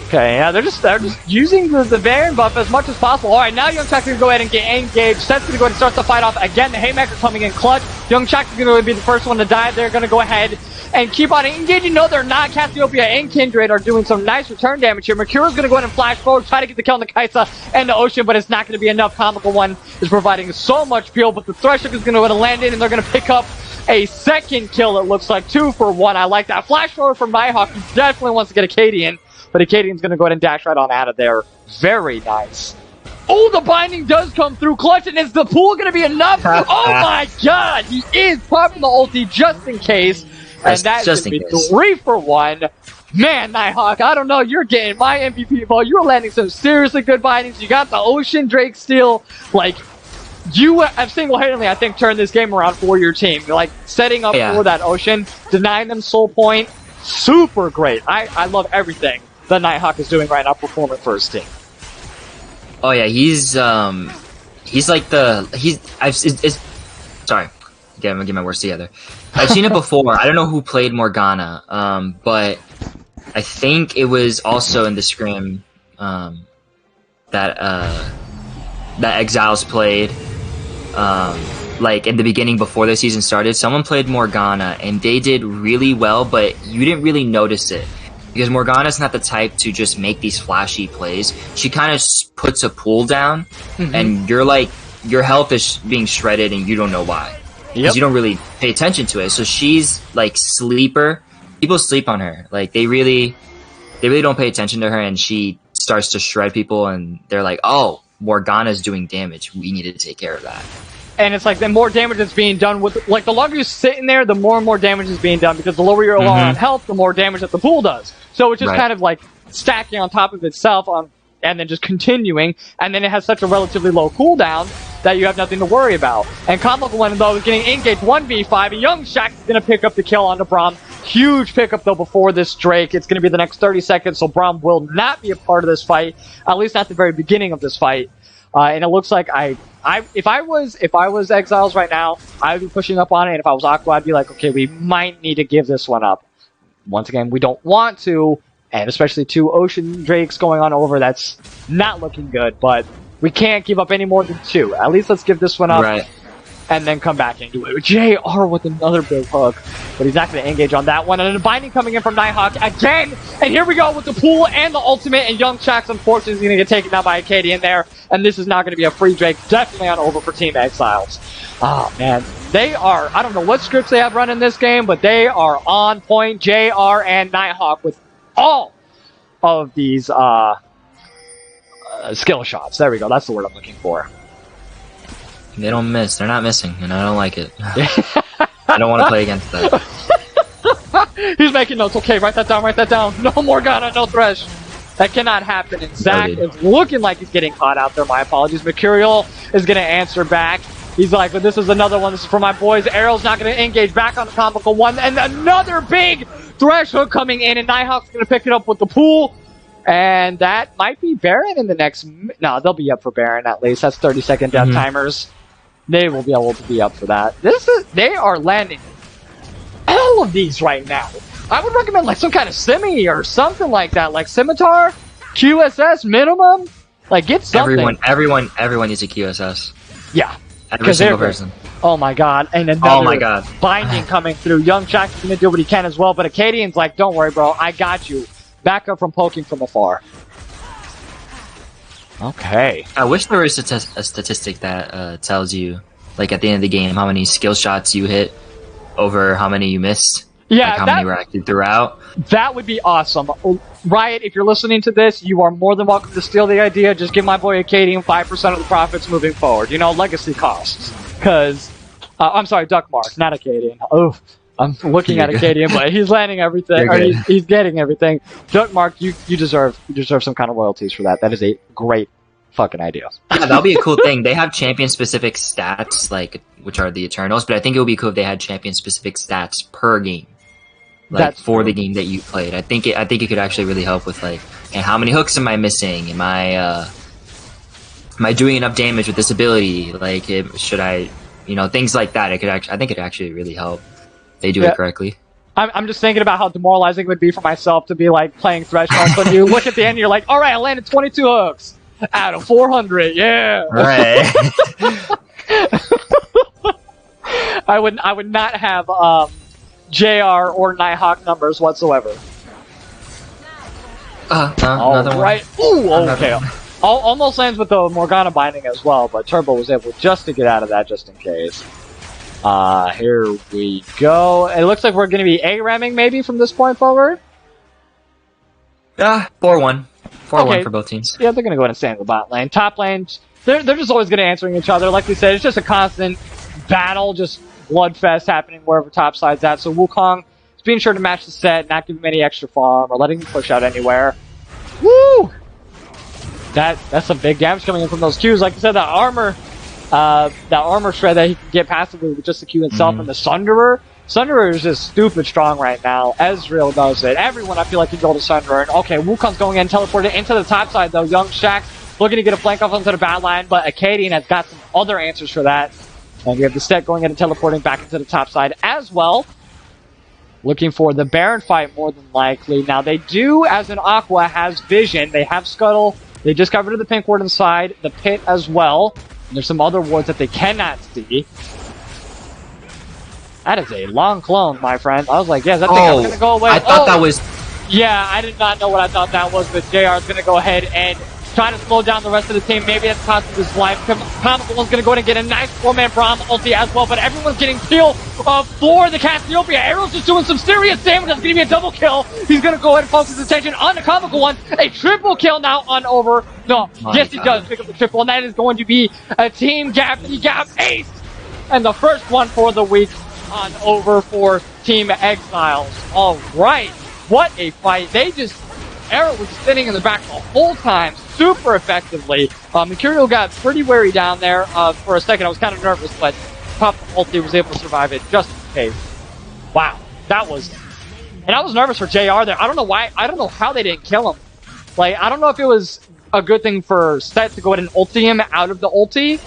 Okay, yeah, they're just using the Baron buff as much as possible. Alright, now Young Shax is going to go ahead and get engaged. Set's going to go ahead and start the fight off again. The Haymaker coming in clutch. Young Shax is going to be the first one to die. They're going to go ahead and keep on engaging. No, they're not. Cassiopeia and Kindred are doing some nice return damage here. Mercurial's going to go ahead and flash forward, try to get the kill on the Kaisa and the Ocean, but it's not going to be enough. Comical One is providing so much peel, but the Thresher is going to go ahead and land in, and they're going to pick up a second kill, it looks like. 2 for 1. I like that. Flash forward from Nighthawk. He definitely wants to get Acadian, but Acadian's going to go ahead and dash right on out of there. Very nice. Oh, the binding does come through clutch, and is the pool going to be enough? Oh my god, he is popping the ulti just in case, and that's going to be 3 for 1. Man, Nighthawk, I don't know, you're getting my MVP vote. You're landing some seriously good bindings. You got the Ocean Drake steal. Like, you have single-handedly, I think, turned this game around for your team. Like, setting up for that Ocean, denying them soul point, super great. I love everything that Nighthawk is doing right now, performing for his team. Oh yeah, he's like sorry, get my words together. I've seen it before. I don't know who played Morgana, but I think it was also in the scrim that Exiles played. Like in the beginning before the season started, someone played Morgana and they did really well, but you didn't really notice it. Because Morgana's not the type to just make these flashy plays. She kind of puts a pool down, and your health is being shredded, and you don't know why. Because you don't really pay attention to it. So she's like sleeper. People sleep on her. Like they really don't pay attention to her, and she starts to shred people, and they're like, "Oh, Morgana's doing damage. We need to take care of that." And it's like the more damage is being done with, like the longer you sit in there, the more and more damage is being done, because the lower you're on health, the more damage that the pool does. So it's just kind of like stacking on top of itself and then just continuing, and then it has such a relatively low cooldown that you have nothing to worry about. And Comical One, though, is getting engaged 1v5, and Young Shax is going to pick up the kill onto Braum. Huge pickup, though, before this Drake. It's going to be the next 30 seconds, so Braum will not be a part of this fight, at least not the very beginning of this fight. And it looks like if I was Exiles right now, I would be pushing up on it, and if I was Aqua, I'd be like, okay, we might need to give this one up. Once again, we don't want to, and especially 2 Ocean Drakes going on over, that's not looking good, but we can't give up any more than 2. At least let's give this one up. Right. And then come back and do it. JR with another big hook, but he's not going to engage on that one. And then a binding coming in from Nighthawk again. And here we go with the pool and the ultimate. And Young Shax, unfortunately, is going to get taken down by Acadian there. And this is not going to be a free Drake. Definitely on over for Team Exiles. Oh, man. They are, I don't know what scripts they have run in this game, but they are on point. JR and Nighthawk with all of these skill shots. There we go. That's the word I'm looking for. They don't miss. They're not missing, and I don't like it. I don't want to play against that. He's making notes. Okay, write that down, write that down. No Morgana, no Thresh. That cannot happen. And Zach is looking like he's getting caught out there. My apologies. Mercurial is going to answer back. He's like, but this is another one. This is for my boys. Arrow's not going to engage back on the comical one. And another big Thresh hook coming in. And Nighthawk's going to pick it up with the pool. And that might be Baron in the next... No, they'll be up for Baron at least. That's 30-second death timers. They will be able to be up for that. They are landing all of these right now. I would recommend like some kind of semi or something like that, like Scimitar, QSS minimum. Like get something. Everyone needs a QSS. Yeah, every single person. Oh my god, and another oh my god, binding coming through. Young Shaq is gonna do what he can as well, but Acadian's like, don't worry, bro, I got you. Back up from poking from afar. Okay. I wish there was a statistic that tells you, like at the end of the game, how many skill shots you hit over how many you missed. Yeah, like how many were actually throughout. That would be awesome. Riot, if you're listening to this, you are more than welcome to steal the idea. Just give my boy Acadian 5% of the profits moving forward. You know, legacy costs. Because, I'm sorry, DuckMark, not Acadian. Oh, I'm looking at Acadian, but he's landing everything. Or he's getting everything. DuckMark, you deserve some kind of royalties for that. That is a great fucking idea. Yeah, that'll be a cool thing. They have champion-specific stats, like which are the Eternals, but I think it would be cool if they had champion-specific stats per game. Like for the game that you played, I think it could actually really help with like, and how many hooks am I missing? Am I doing enough damage with this ability? Like, should I, things like that. I think it actually really help. If they do it correctly. I'm just thinking about how demoralizing it would be for myself to be like playing Threshold when you look at the end and you're like, all right, I landed 22 hooks out of 400. Yeah. Right. I would not have JR or Nighthawk numbers whatsoever. Another right. Ooh, okay. Almost lands with the Morgana binding as well, but Turbo was able just to get out of that just in case. Here we go. It looks like we're going to be A-ramming maybe from this point forward. 4-1. 4-1 for both teams. Yeah, they're going to go ahead and stay in the bot lane. Top lane, they're just always going to answering each other. Like we said, it's just a constant battle, just bloodfest happening wherever top side's at. So Wukong is being sure to match the set, not give him any extra farm or letting him push out anywhere. Woo! That's some big damage coming in from those Qs. Like I said, that armor shred that he can get passively with just the Q itself, and the Sunderer. Sunderer is just stupid strong right now. Ezreal does it. Everyone, I feel like, can go to Sunderer. And okay, Wukong's going in, teleported into the top side though. Young Shax looking to get a flank off onto the bad line, but Acadian has got some other answers for that. And we have the Stet going in and teleporting back into the top side as well. Looking for the Baron fight more than likely. Now they do, as an Aqua, has vision. They have Scuttle. They just got rid of the pink ward inside. The pit as well. And there's some other wards that they cannot see. That is a long clone, my friend. I was like, yeah, that thing is going to go away. I thought that was... Yeah, I did not know what I thought that was, but JR is going to go ahead and try to slow down the rest of the team. Maybe that's costing his life. Comical One's going to go ahead and get a nice 4-man Braum ulti as well, but everyone's getting killed for the Cassiopeia. Arrow's just doing some serious damage. That's going to be a double kill. He's going to go ahead and focus his attention on the Comical One. A triple kill now on over. No, yes, he does pick up the triple, and that is going to be a team gap ace. And the first one for the week on over for Team Exiles. All right. What a fight. Arrow was sitting in the back the whole time, super effectively. Mercurial got pretty wary down there for a second. I was kind of nervous, but popped the ulti, was able to survive it just in case. Wow, that was... And I was nervous for JR there. I don't know why. I don't know how they didn't kill him. Like, I don't know if it was a good thing for Stet to go ahead and ulti him out of the ulti.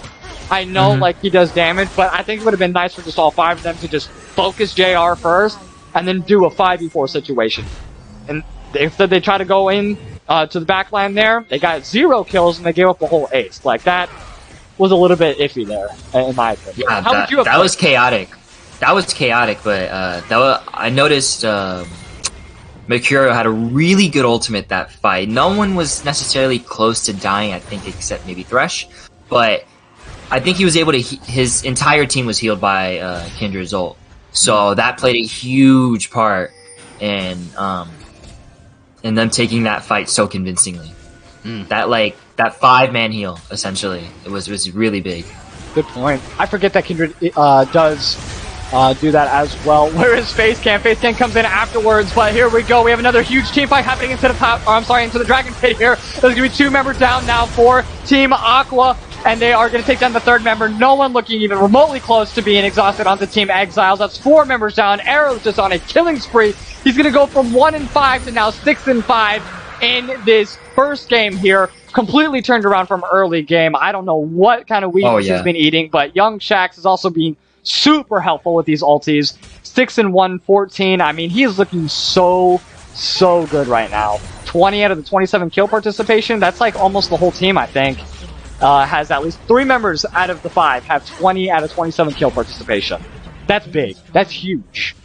I know, like, he does damage, but I think it would have been nice for just all 5 of them to just focus JR first and then do a 5v4 situation. And instead they try to go in to the back line there. They got 0 kills and they gave up the whole ace. Like, that was a little bit iffy there, in my opinion. Yeah, that was chaotic. That was chaotic, but I noticed Mercurial had a really good ultimate that fight. No one was necessarily close to dying, I think, except maybe Thresh. But I think he was able to... His entire team was healed by Kindra's ult. So that played a huge part in them taking that fight so convincingly. That 5-man heal, essentially, it was really big. Good point. I forget that Kindred does do that as well. Where is Face Cam? Face Cam comes in afterwards, but here we go. We have another huge team fight happening into the Dragon Pit here. There's going to be 2 members down now for Team Aqua, and they are going to take down the 3rd member. No one looking even remotely close to being exhausted onto Team Exiles. That's 4 members down. Arrow's just on a killing spree. He's going to go from 1-5 to now 6-5 in this first game here. Completely turned around from early game. I don't know what kind of weakness he's been eating, but Young Shax is also being super helpful with these ultis. 6-1, 14. I mean, he is looking so good right now. 20 out of the 27 kill participation. That's like almost the whole team, I think. Has at least 3 members out of the 5 have 20 out of 27 kill participation. That's big. That's huge.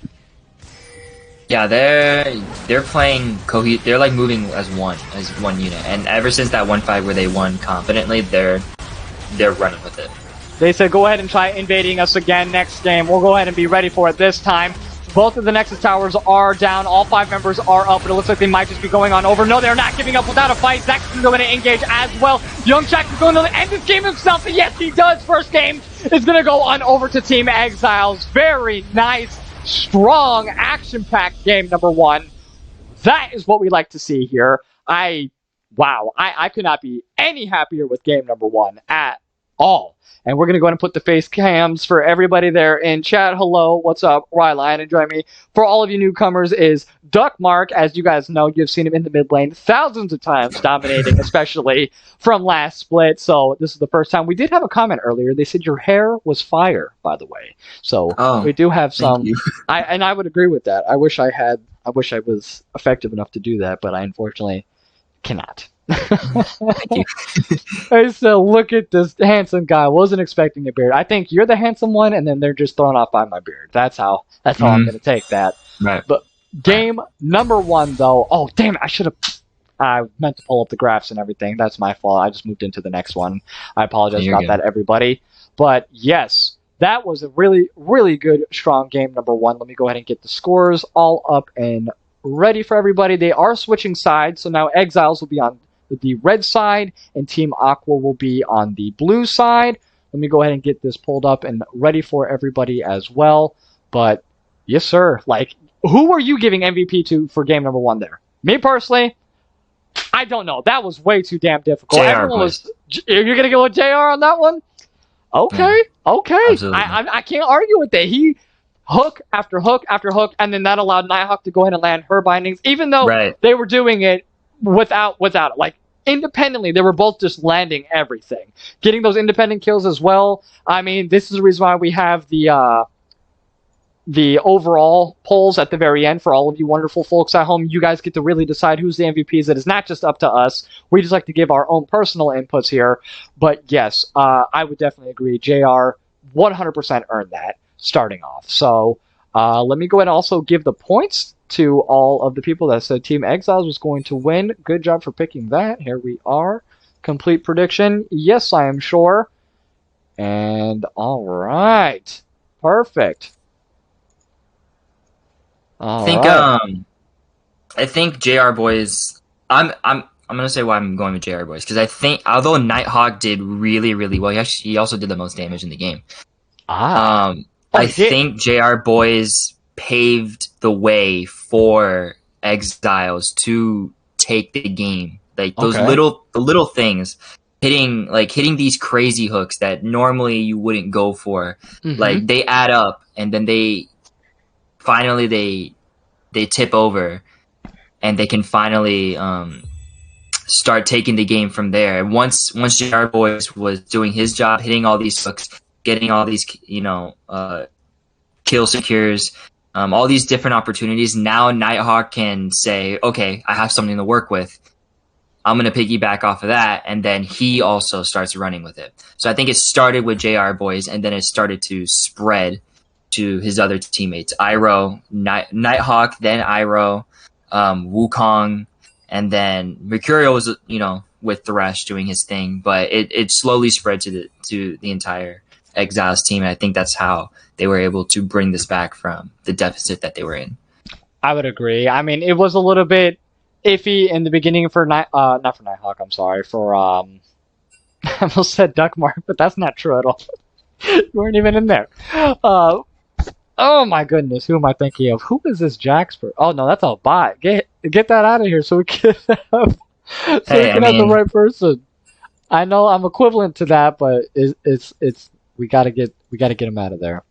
Yeah, they're playing they're like moving as one unit, and ever since that 1-5 where they won confidently, they're running with it. They said go ahead and try invading us again next game. We'll go ahead and be ready for it this time. Both of the Nexus towers are down. All 5 members are up, but it looks like they might just be going on over. No, they're not giving up without a fight. Zach's going to engage as well. Young Shax is going to end this game himself, and yes, he does. First game is going to go on over to Team Exiles. Very nice, strong, action-packed game number 1. That is what we like to see here. I could not be any happier with game number 1 at all. And we're going to go ahead and put the face cams for everybody there in chat. Hello, what's up? Rylionn, and join me. For all of you newcomers is DuckMark. As you guys know, you've seen him in the mid lane thousands of times, dominating, especially from last split. So this is the first time. We did have a comment earlier. They said your hair was fire, by the way. So we do have some. I would agree with that. I wish I was effective enough to do that, but I unfortunately cannot. Thank you. I said, look at this handsome guy. Wasn't expecting a beard. I think you're the handsome one, and then they're just thrown off by my beard. That's how I'm going to take that. Right. But game number 1, though. Oh, damn it. I meant to pull up the graphs and everything. That's my fault. I just moved into the next one. I apologize about that, everybody. But yes, that was a really, really good, strong game number 1. Let me go ahead and get the scores all up and ready for everybody. They are switching sides, so now Exiles will be on the red side, and Team Aqua will be on the blue side. Let me go ahead and get this pulled up and ready for everybody as well. But, yes, sir. Like, who are you giving MVP to for game number 1 there? Me, personally, I don't know. That was way too damn difficult. You're going to go with JR on that one? Okay, okay. I can't argue with that. He hook after hook after hook, and then that allowed Nighthawk to go ahead and land her bindings, even though they were doing it without it. Like, independently, they were both just landing everything. Getting those independent kills as well. I mean, this is the reason why we have the overall polls at the very end for all of you wonderful folks at home. You guys get to really decide who's the MVPs. It is not just up to us. We just like to give our own personal inputs here. But yes, I would definitely agree. JR 100% earned that starting off. So let me go ahead and also give the points to all of the people that said Team Exiles was going to win. Good job for picking that. Here we are. Complete prediction. Yes, I am sure. And all right. Perfect. I think JR Boys. I'm gonna say why I'm going with JR Boys, because I think although Nighthawk did really, really well, he also did the most damage in the game. I think JR Boys paved the way for Exiles to take the game. Like those little things, hitting these crazy hooks that normally you wouldn't go for. Like they add up, and then they tip over, and they can finally start taking the game from there. And once JR Boys was doing his job, hitting all these hooks, getting all these kill secures, all these different opportunities, now Nighthawk can say, okay, I have something to work with. I'm going to piggyback off of that, and then he also starts running with it. So I think it started with JR Boys, and then it started to spread to his other teammates. Iroh, Nighthawk, then Iroh, Wukong, and then Mercurial was, with Thresh doing his thing, but it slowly spread to the entire Exiles team, and I think that's how they were able to bring this back from the deficit that they were in. I would agree. I mean, it was a little bit iffy in the beginning for not for Nighthawk, I'm sorry, for I almost said DuckMark, but that's not true at all. You weren't even in there. Oh my goodness, who am I thinking of? Who is this Jaxper? Oh no, that's a bot. Get that out of here so we can have Hey, I have the mean, right person. I know I'm equivalent to that, but it's we gotta get him out of there.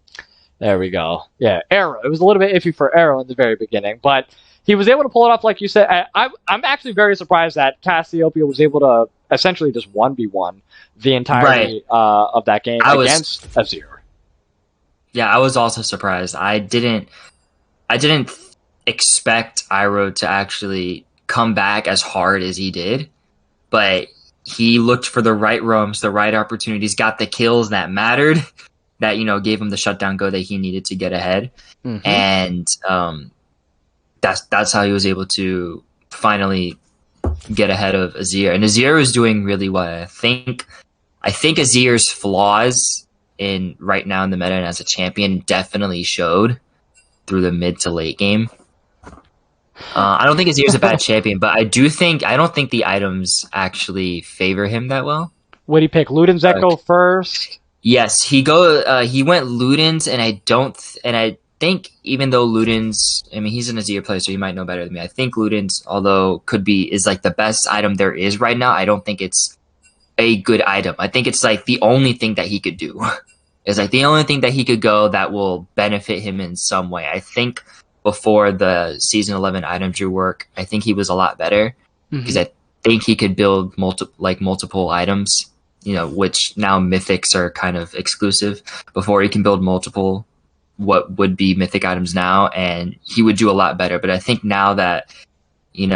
There we go. Yeah, Arrow. It was a little bit iffy for Arrow in the very beginning, but he was able to pull it off, like you said. I'm actually very surprised that Cassiopeia was able to essentially just 1v1 the entirety of that game against Azir. Yeah, I was also surprised. I didn't expect Iroh to actually come back as hard as he did, but he looked for the right roams, the right opportunities, got the kills that mattered, that gave him the shutdown go that he needed to get ahead, and that's how he was able to finally get ahead of Azir. And Azir was doing really well. I think Azir's flaws right now in the meta and as a champion definitely showed through the mid to late game. I don't think Azir's a bad champion, but I don't think the items actually favor him that well. Would he pick Luden's Echo first? Yes, he went Luden's, and I think even though Luden's, I mean, he's an Azir player, so he might know better than me. I think Luden's, although is like the best item there is right now, I don't think it's a good item. I think it's like the only thing that he could do. It's like the only thing that he could go that will benefit him in some way. I think before the Season 11 item drew work, I think he was a lot better because I think he could build multiple items, which now mythics are kind of exclusive. Before he can build multiple what would be mythic items now, and he would do a lot better. But I think now that, he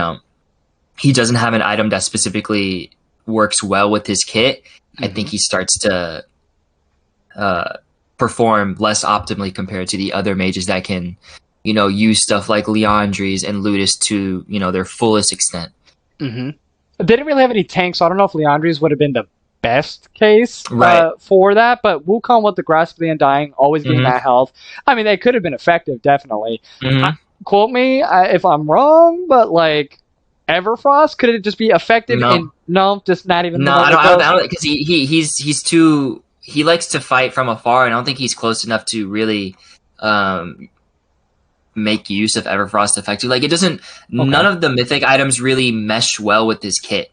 doesn't have an item that specifically works well with his kit, I think he starts to perform less optimally compared to the other mages that can, use stuff like Liandry's and Ludus to, their fullest extent. They didn't really have any tanks, so I don't know if Liandry's would have been the best case for that, but Wukong with the Grasp of the Undying, always getting that health. I mean, they could have been effective, definitely. Quote me if I'm wrong, but like Everfrost, could it just be effective? Just not even. No, I don't, because he's too. He likes to fight from afar, and I don't think he's close enough to really make use of Everfrost effectively. Like, it doesn't. None of the mythic items really mesh well with his kit.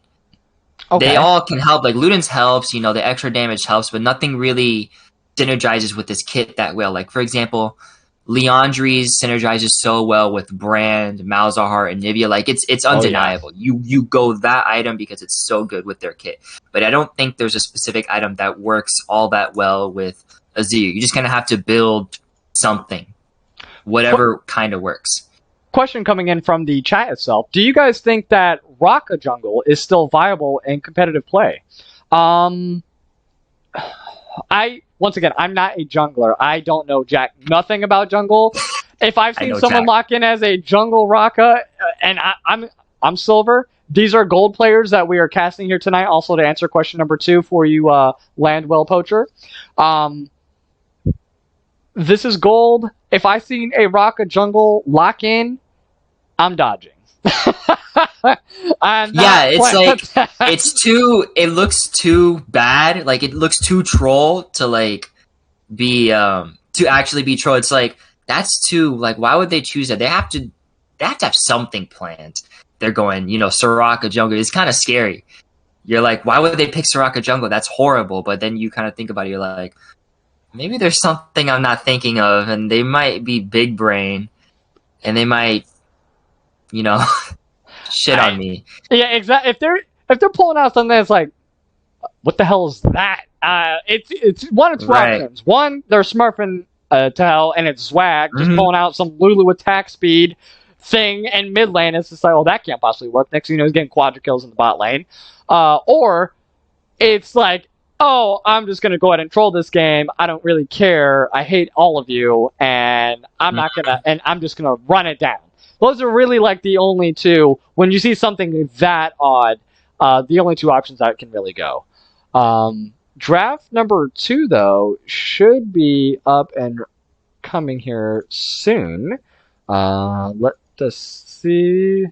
They all can help. Like, Luden's helps, the extra damage helps, but nothing really synergizes with this kit that well. Like, for example, Liandry's synergizes so well with Brand, Malzahar, and Nivea. Like, it's undeniable. You go that item because it's so good with their kit. But I don't think there's a specific item that works all that well with Azir. You just kind of have to build something, whatever kind of works. Question coming in from the chat itself. Do you guys think that Raka jungle is still viable in competitive play? Once again, I'm not a jungler. I don't know nothing about jungle. If I've seen someone lock in as a jungle Raka, and I'm silver, these are gold players that we are casting here tonight. Also, to answer question number 2 for you, Landwell Poacher. This is gold. If I seen a Raka jungle lock in, I'm dodging. It's like it looks too bad. Like, it looks too troll to like be to actually be troll. It's like, that's too, like, why would they choose that? They have to have something planned. They're going, Soraka jungle. It's kind of scary. You're like, why would they pick Soraka jungle? That's horrible. But then you kind of think about it, you're like, maybe there's something I'm not thinking of, and they might be big brain, and they might, shit on me. Yeah, exactly. If they're pulling out something that's like, what the hell is that? It's Russians. One, they're smurfing to hell, and it's swag, just pulling out some Lulu attack speed thing, and mid lane, it's just like, oh, that can't possibly work. Next thing you know, he's getting quadra kills in the bot lane. Or it's like, oh, I'm just going to go ahead and troll this game. I don't really care. I hate all of you, and I'm just going to run it down. Those are really like the only two, when you see something that odd, the only two options that can really go. Draft number 2, though, should be up and coming here soon. Let us see.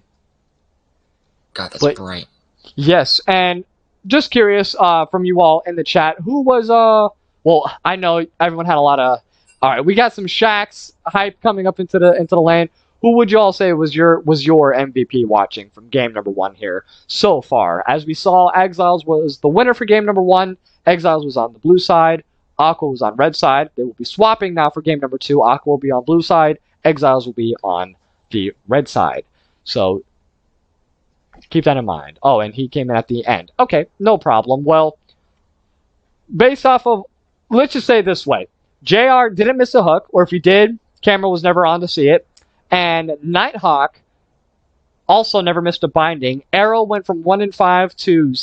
God, that's bright. Yes, and just curious from you all in the chat, who was well, I know everyone had a lot of All right, we got some Shaq's hype coming up into the lane. Who would you all say was your MVP watching from game number 1 here so far? As we saw, Exiles was the winner for game number 1. Exiles was on the blue side. Aqua was on red side. They will be swapping now for game number 2. Aqua will be on blue side. Exiles will be on the red side. So keep that in mind. Oh, and he came in at the end. Okay, no problem. Well, based off of, let's just say it this way. JR didn't miss a hook, or if he did, camera was never on to see it. And Nighthawk also never missed a binding. Arrow went from 1-5 to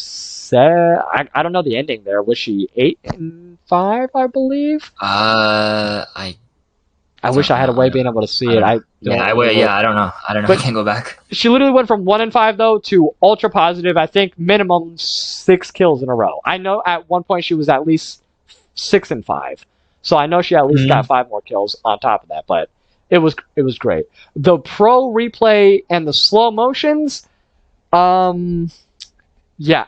I don't know the ending there. Was she 8-5? I believe. I wish I had a way of being able to see it. I don't know. But I can't go back. She literally went from 1-5 though to ultra positive. I think minimum 6 kills in a row. I know at one point she was at least 6-5. So I know she at least got 5 more kills on top of that. But it was great. The pro replay and the slow motions, yeah,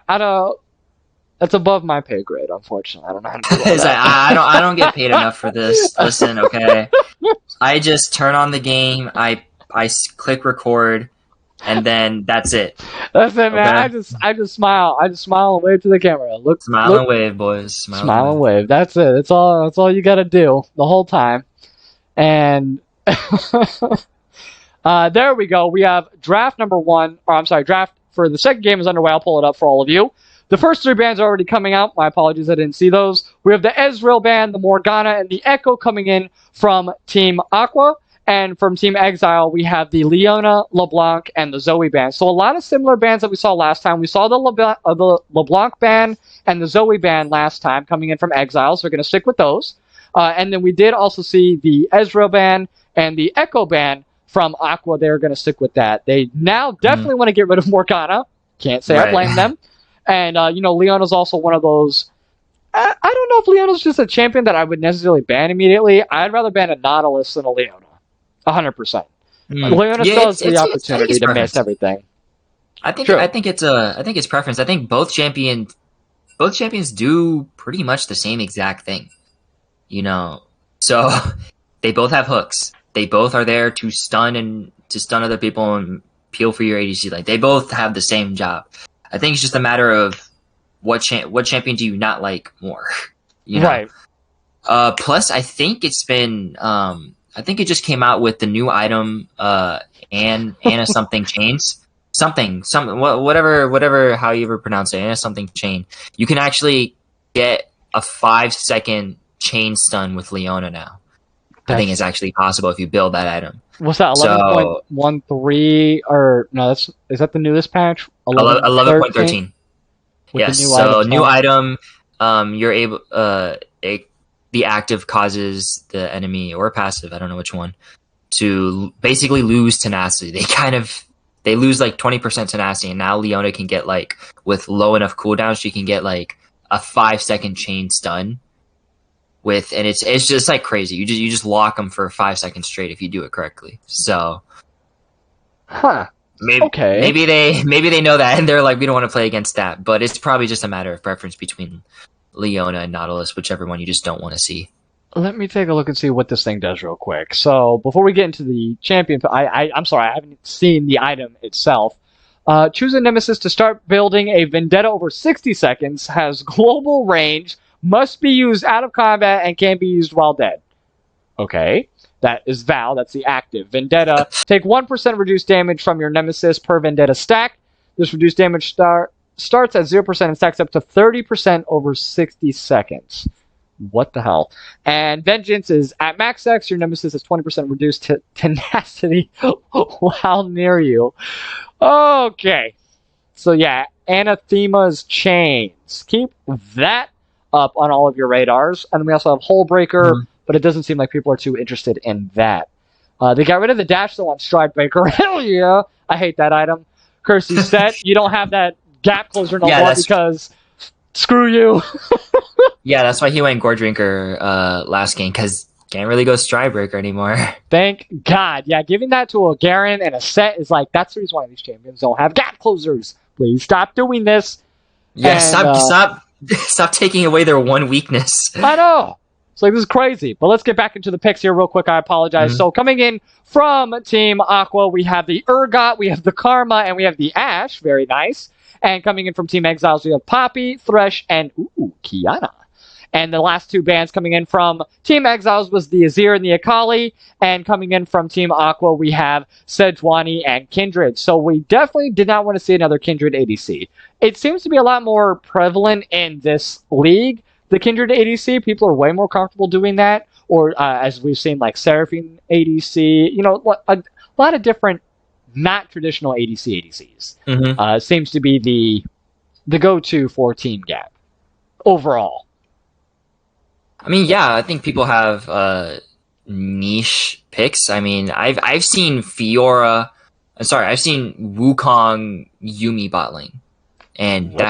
that's above my pay grade, unfortunately. I don't know how to do that. I don't get paid enough for this. Listen, okay. I just turn on the game, I click record, and then that's it. That's it, man. Okay? I just smile. I just smile and wave to the camera. Smile and wave, boys. Smile and wave. That's it. That's all you gotta do the whole time. And there we go. We have draft number 1. Or I'm sorry, draft for the second game is underway. I'll pull it up for all of you. The first 3 bands are already coming out. My apologies, I didn't see those. We have the Ezreal band, the Morgana, and the Echo coming in from Team Aqua. And from Team Exile, we have the Leona, LeBlanc, and the Zoe band. So a lot of similar bands that we saw last time. We saw the LeBlanc band and the Zoe band last time coming in from Exile, so we're going to stick with those. And then we did also see the Ezreal band and the Echo band from Aqua. They're going to stick with that. They now definitely want to get rid of Morgana. Can't say I blame them. And, Leona's also one of those. I don't know if Leona's just a champion that I would necessarily ban immediately. I'd rather ban a Nautilus than a Leona. 100%. Leona still has the opportunity to miss everything. I think it's preference. I think both champions do pretty much the same exact thing. So they both have hooks. They both are there to stun other people and peel for your ADC. Like, they both have the same job. I think it's just a matter of what champion do you not like more, Right. Plus, I think it's been. I think it just came out with the new item, Anna something chains. Whatever, how you ever pronounce it, Anna something chain. You can actually get a 5-second chain stun with Leona now. I think it's actually possible if you build that item. What's that, 11.13? Or no, is that the newest patch? 11.13. Yes. So new item, you're able. The active causes the enemy or passive, I don't know which one, to basically lose tenacity. They lose like 20% tenacity, and now Leona can get, like, with low enough cooldown, she can get like a 5-second chain stun. And it's just like crazy. You just lock them for 5 seconds straight if you do it correctly. So, maybe they know that and they're like, we don't want to play against that. But it's probably just a matter of preference between Leona and Nautilus, whichever one you just don't want to see. Let me take a look and see what this thing does real quick. So before we get into the champion, I'm sorry, I haven't seen the item itself. Choose a nemesis to start building a vendetta over 60 seconds, has global range, must be used out of combat, and can be used while dead. Okay, that is Val, that's the active. Vendetta, take 1% reduced damage from your nemesis per vendetta stack. This reduced damage starts at 0% and stacks up to 30% over 60 seconds. What the hell? And Vengeance is at max X. Your nemesis has 20% reduced tenacity while near you. Okay. So yeah, Anathema's Chains. Keep that up on all of your radars. And then we also have Hullbreaker, but it doesn't seem like people are too interested in that. They got rid of the dash though on Stridebreaker. Hell yeah! I hate that item. Cursey set. You don't have that gap closer no more because screw you. Yeah, that's why he went Gore Drinker last game, because can't really go Stridebreaker anymore. Thank God. Yeah, giving that to a Garen and a set is like, that's the reason why these champions don't have gap closers. Please stop doing this. Yeah, and, stop taking away their one weakness. I know. It's like, this is crazy. But let's get back into the picks here real quick. I apologize. So coming in from Team Aqua, we have the Urgot, we have the Karma, and we have the Ashe. Very nice. And coming in from Team Exiles, we have Poppy, Thresh, and Kiana. And the last two bans coming in from Team Exiles was the Azir and the Akali. And coming in from Team Aqua, we have Sejuani and Kindred. So we definitely did not want to see another Kindred ADC. It seems to be a lot more prevalent in this league. The Kindred ADC, people are way more comfortable doing that. Or as we've seen, like Seraphine ADC. You know, a lot of different not traditional ADCs. Seems to be the go-to for Team Gap overall. I mean, yeah, I think people have niche picks. I mean, I've seen Fiora. I've seen Wukong Yumi bot lane, and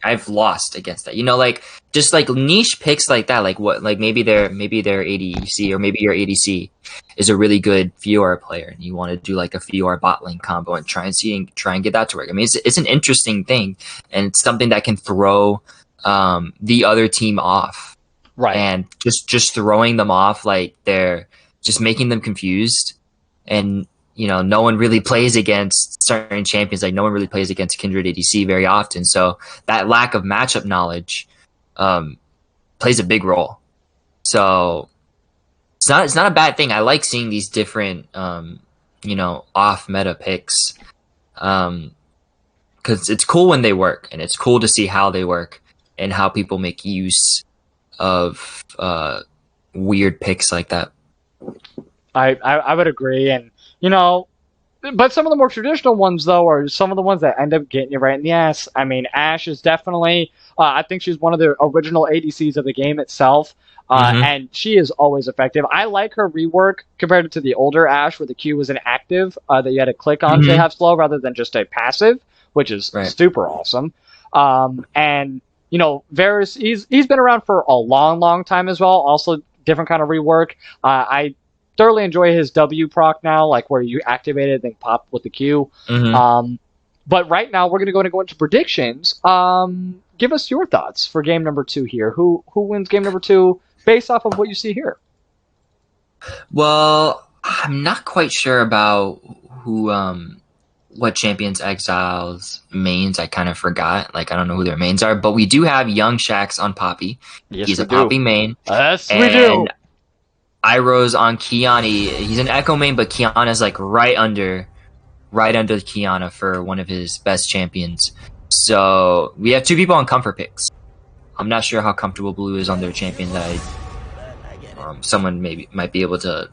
I've lost against that. You know, like just like niche picks like that. Like what? Like maybe their ADC or maybe your ADC is a really good Fiora player, and you want to do like a Fiora bot lane combo and try and get that to work. I mean, it's an interesting thing, and it's something that can throw the other team off. Right. And just throwing them off, like they're just making them confused. And, you know, no one really plays against certain champions. Like no one really plays against Kindred ADC very often. So that lack of matchup knowledge plays a big role. So it's not a bad thing. I like seeing these different, you know, off meta picks. Because it's cool when they work, and it's cool to see how they work and how people make use of weird picks like that. I would agree, and you know, but some of the more traditional ones though are some of the ones that end up getting you right in the ass. I mean, Ashe is definitely I think she's one of the original ADCs of the game itself, and she is always effective. I like her rework compared to the older Ashe where the Q was an active that you had to click on to have slow rather than just a passive, which is super awesome. And you know, Varus, he's been around for a long time as well. Also, different kind of rework. I thoroughly enjoy his W proc now, like where you activate it and then pop with the Q. But right now, we're going to go into predictions. Give us your thoughts for game number 2 here. Who wins game number 2 based off of what you see here? Well, I'm not quite sure about who... what champions Exiles mains. I kind of forgot. Like I don't know who their mains are, but we do have Young Shax on Poppy. Yes, he's a Poppy main. Yes, we do. Iroh's on Kiani. He's an Echo main, but Kiana's like right under Kiana for one of his best champions. So we have 2 people on comfort picks. I'm not sure how comfortable Blue is on their champion. That someone might be able to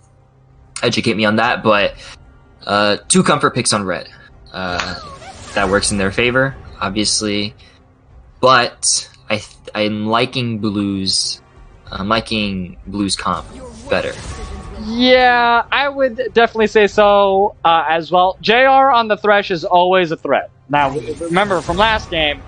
educate me on that, but 2 comfort picks on red. That works in their favor, obviously, but I'm liking Blue's comp better. Yeah, I would definitely say so as well. JR on the Thresh is always a threat. Now, remember from last game,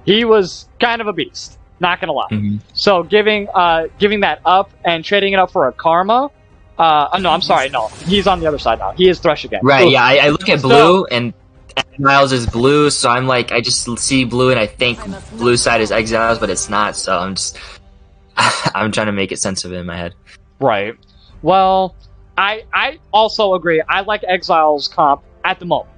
he was kind of a beast. Not gonna lie. So giving that up and trading it up for a Karma. No, I'm sorry. No, he's on the other side now. He is Thresh again. Right, yeah. I look at Blue, and Exiles is Blue, so I'm like, I just see Blue, and I think Blue side is Exiles, but it's not, so I'm trying to make it sense of it in my head. Right. Well, I also agree. I like Exiles comp at the moment.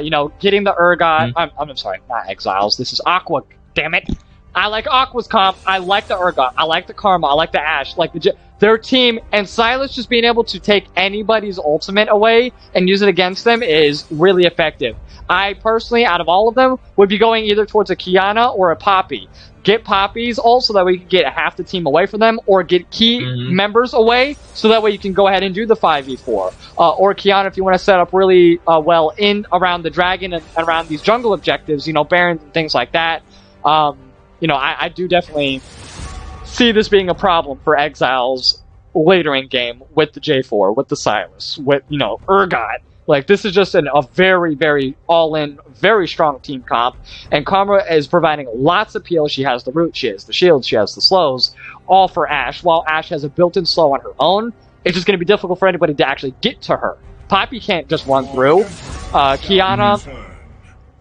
You know, getting the Urgot... I'm sorry, not Exiles. This is Aqua, damn it. I like Aqua's comp. I like the Urgot. I like the Karma. I like the Ashe. Like their team, and Silas just being able to take anybody's ultimate away and use it against them is really effective. I personally, out of all of them, would be going either towards a Kiana or a Poppy. Get Poppy's ult so that way you can get half the team away from them, or get key members away so that way you can go ahead and do the 5v4. Or Kiana if you want to set up really well in around the dragon and around these jungle objectives, you know, Barons and things like that. You know, I do definitely see this being a problem for Exiles later in game with the J4, with the Silas, with, you know, Urgot. Like, this is just a very, very all-in, very strong team comp. And Karma is providing lots of peel. She has the root, she has the shield, she has the slows, all for Ashe. While Ashe has a built-in slow on her own, it's just going to be difficult for anybody to actually get to her. Poppy can't just run through. Kiana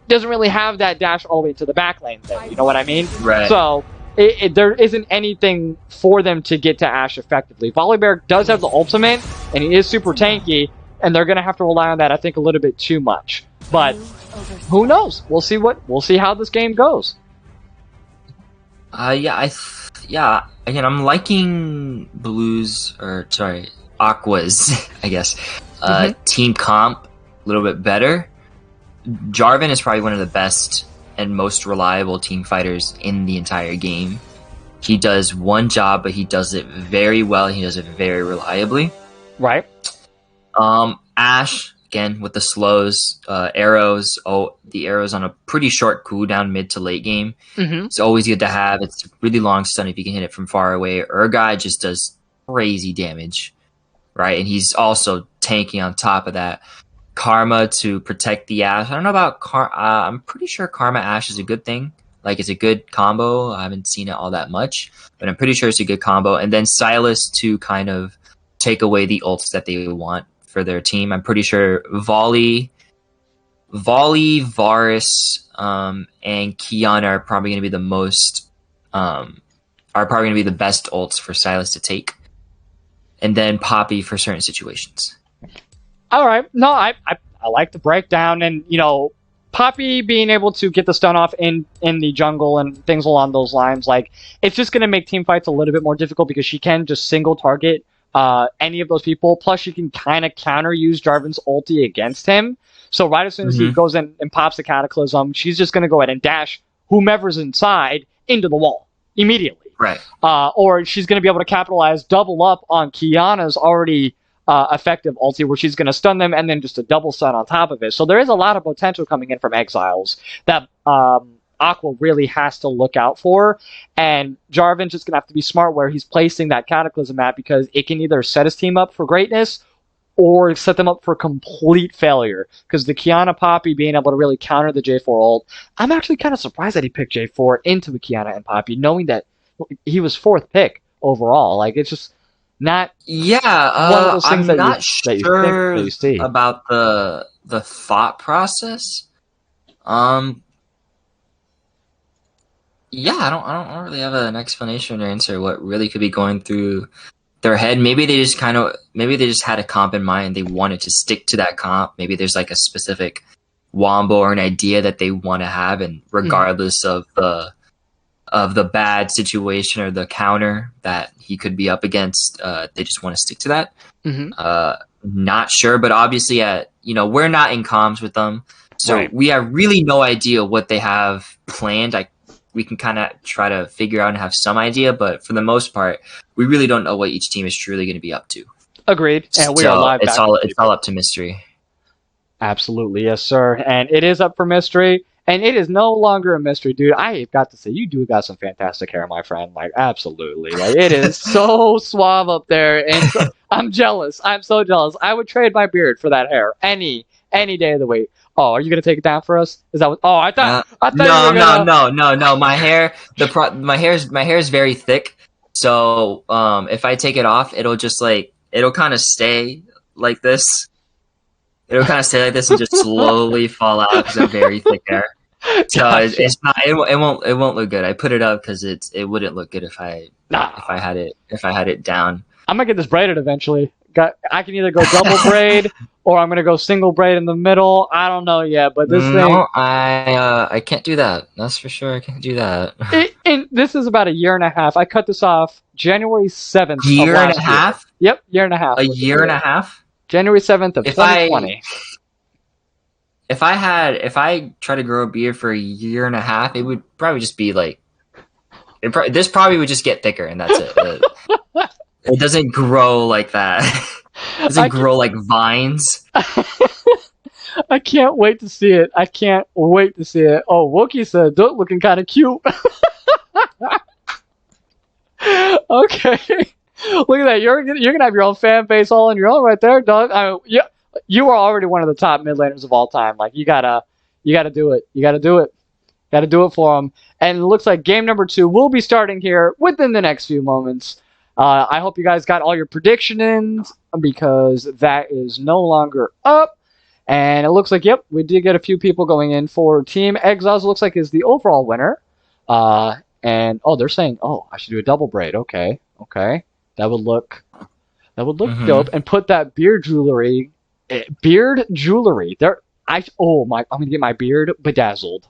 doesn't really have that dash all the way to the back lane thing, you know what I mean? Right. So there isn't anything for them to get to Ashe effectively. Volibear does have the ultimate, and he is super tanky, and they're going to have to rely on that, I think, a little bit too much. But who knows? We'll see how this game goes. Again, I'm liking Aqua's, I guess, team comp a little bit better. Jarvan is probably one of the best and most reliable team fighters in the entire game. He does one job, but he does it very well. He does it very reliably. Right. Ashe, again, with the slows, arrows. The arrows on a pretty short cooldown mid to late game. Mm-hmm. It's always good to have. It's a really long stun if you can hit it from far away. Urgai just does crazy damage, right? And he's also tanky on top of that. Karma to protect the Ashe. I don't know about I'm pretty sure Karma Ashe is a good thing. Like, it's a good combo. I haven't seen it all that much, but I'm pretty sure it's a good combo. And then Sylas to kind of take away the ults that they want for their team. I'm pretty sure Volley, Varus, and Kiana are probably going to be the most, are probably going to be the best ults for Sylas to take. And then Poppy for certain situations. All right. No, I like the breakdown, and Poppy being able to get the stun off in the jungle and things along those lines. Like, it's just going to make team fights a little bit more difficult because she can just single target any of those people. Plus, she can kind of counter use Jarvan's ulti against him. So right as soon as he goes in and pops the Cataclysm, she's just going to go ahead and dash whomever's inside into the wall immediately. Right. Or she's going to be able to capitalize, double up on Kiana's already effective ulti, where she's going to stun them and then just a double stun on top of it. So there is a lot of potential coming in from Exiles that Aqua really has to look out for. And Jarvan's just going to have to be smart where he's placing that Cataclysm at, because it can either set his team up for greatness or set them up for complete failure. Because the Kiana Poppy being able to really counter the J4 ult, I'm actually kind of surprised that he picked J4 into the Kiana and Poppy, knowing that he was 4th pick overall. Like, it's just not one of those things I'm not that sure you see. About the thought process. I don't really have an explanation or answer what really could be going through their head. Maybe they just had a comp in mind. They wanted to stick to that comp. Maybe there's like a specific wombo or an idea that they want to have, and regardless of the bad situation or the counter that he could be up against, they just want to stick to that. Not sure, but obviously we're not in comms with them, so we have really no idea what they have planned. We can kind of try to figure out and have some idea, but for the most part, we really don't know what each team is truly going to be up to. Agreed. And we are live. It's all up to mystery. Absolutely, yes, sir. And it is up for mystery. And it is no longer a mystery, dude. I got to say, you do got some fantastic hair, my friend. Like, absolutely. Like, it is so suave up there. And I'm jealous. I'm so jealous. I would trade my beard for that hair any day of the week. Oh, are you gonna take it down for us? Is that what? Oh, I thought. No. My hair is very thick. So if I take it off, it'll kind of stay like this. It'll kind of stay like this and just slowly fall out because I'm very thick hair. So Gotcha. it's not. It won't look good. I put it up because it wouldn't look good if I had it down. I'm gonna get this braided eventually. I can either go double braid or I'm gonna go single braid in the middle. I don't know yet, but this thing. I can't do that. That's for sure. I can't do that. This is about a year and a half. I cut this off January 7th. Year and a half? Yep, year and a half. A year and a half? January 7th of 2020. If I try to grow a beard for a year and a half, it would probably just be like, this probably would just get thicker, and that's it. It doesn't grow like that. It doesn't grow like vines. I can't wait to see it. Oh, Wookie said, "Dude, looking kind of cute." Okay. Look at that. You're gonna have your own fan base all on your own right there, dog. You are already one of the top mid laners of all time. Like, you gotta do it. You gotta do it for them. And it looks like game number 2 will be starting here within the next few moments. I hope you guys got all your predictions, because that is no longer up. And it looks like, we did get a few people going in for Team Exiles. Looks like is the overall winner. And oh, they're saying, oh, I should do a double braid. Okay, okay, that would look dope. And put that beard jewelry there. Oh my, I'm gonna get my beard bedazzled.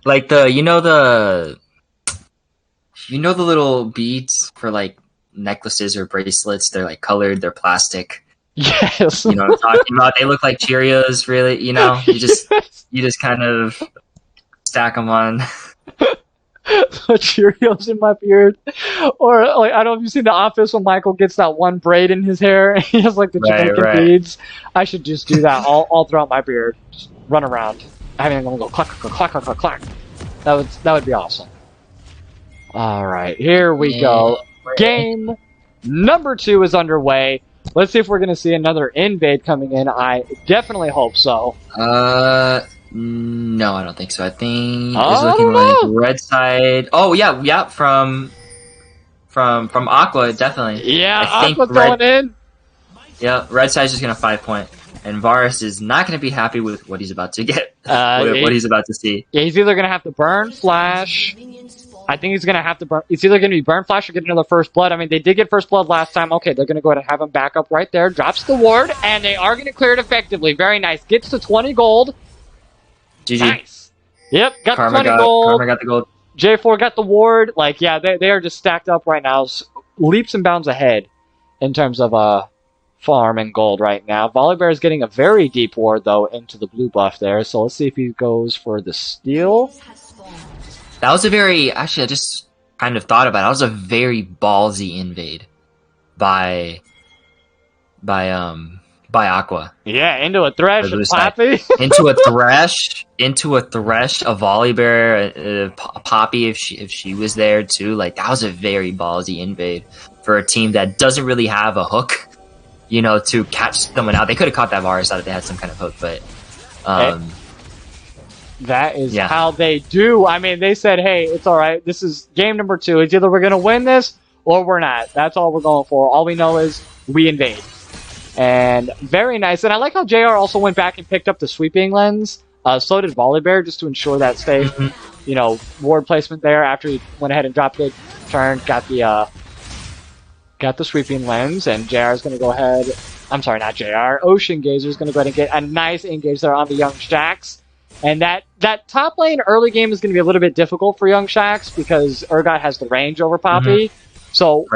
Like you know the little beads for like necklaces or bracelets. They're like colored. They're plastic. Yes. You know what I'm talking about? They look like Cheerios. Really, you know, you just kind of stack them on. Cheerios in my beard, or like I don't know if you've seen The Office when Michael gets that one braid in his hair and he has like the Jamaican beads. I should just do that all throughout my beard, just run around, having them go clack clack clack clack clack. That would be awesome. All right, here we go. Game number 2 is underway. Let's see if we're gonna see another invade coming in. I definitely hope so. No, I don't think so. I think it's looking like red side. Oh yeah, from Aqua, definitely. Yeah, Aqua's going in. Yeah, red side's just gonna 5-point, and Varus is not gonna be happy with what he's about to get. What he's about to see. Yeah, he's either gonna have to burn flash. I think he's gonna have to burn. It's either gonna be burn flash or get another first blood. I mean, they did get first blood last time. Okay, they're gonna go ahead and have him back up right there. Drops the ward, and they are gonna clear it effectively. Very nice. Gets to 20 gold. GG. Nice. Yep, got Karma 20 gold. Karma got the gold. J4 got the ward. Like, yeah, they are just stacked up right now. Leaps and bounds ahead in terms of farm and gold right now. Volibear is getting a very deep ward, though, into the blue buff there. So let's see if he goes for the steal. That was a very... Actually, I just kind of thought about it. That was a very ballsy invade by Aqua. Yeah, into a Thresh and Poppy. into a Thresh, a Volibear, a Poppy if she was there too. Like, that was a very ballsy invade for a team that doesn't really have a hook, you know, to catch someone out. They could have caught that Varus out if they had some kind of hook, but that is how they do. I mean, they said, hey, it's all right. This is game number 2. It's either we're going to win this or we're not. That's all we're going for. All we know is we invade. And very nice. And I like how JR also went back and picked up the sweeping lens. So did Volibear, just to ensure that stay, you know, ward placement there after he went ahead and dropped it, turned, got the sweeping lens, and JR is going to go ahead. I'm sorry, not JR. Ocean Gazer is going to go ahead and get a nice engage there on the Young Shax. And that top lane early game is going to be a little bit difficult for Young Shax because Urgot has the range over Poppy. So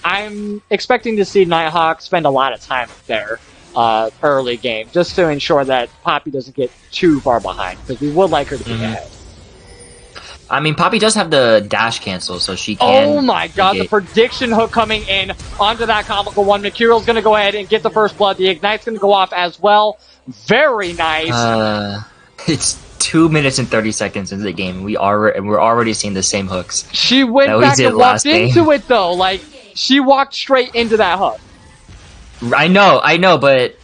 I'm expecting to see Nighthawk spend a lot of time there early game, just to ensure that Poppy doesn't get too far behind, because we would like her to be ahead. I mean, Poppy does have the dash cancel, so she can... Oh my god, the prediction hook coming in onto that comical one. Mercurial's going to go ahead and get the first blood. The Ignite's going to go off as well. Very nice. It's 2 minutes and 30 seconds into the game. We're already seeing the same hooks. She went back and walked into it, though. Like, she walked straight into that hook. I know, but...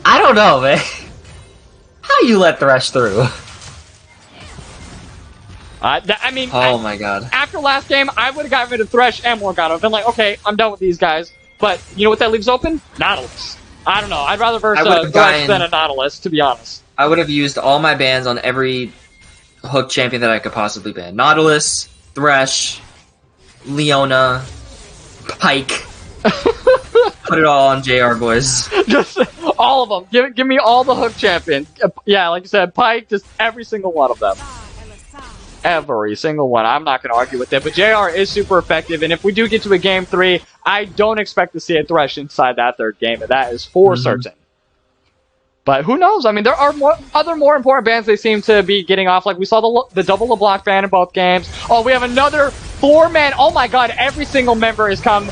I don't know, man. How you let Thresh through? I mean... Oh my god. After last game, I would have gotten rid of Thresh and Morgana. I've been like, okay, I'm done with these guys. But, you know what that leaves open? Nautilus. I don't know. I'd rather verse Thresh than a Nautilus, to be honest. I would have used all my bans on every hook champion that I could possibly ban. Nautilus, Thresh, Leona, Pike. Put it all on JR, boys. Just all of them. Give me all the hook champions. Yeah, like you said, Pike, just every single one of them. Every single one. I'm not going to argue with it, but JR is super effective, and if we do get to a game 3, I don't expect to see a Thresh inside that third game, and that is for certain. But who knows? I mean, there are other more important bans they seem to be getting off. Like, we saw the double LeBlanc ban in both games. Oh, we have another 4-man. Oh my god, every single member has come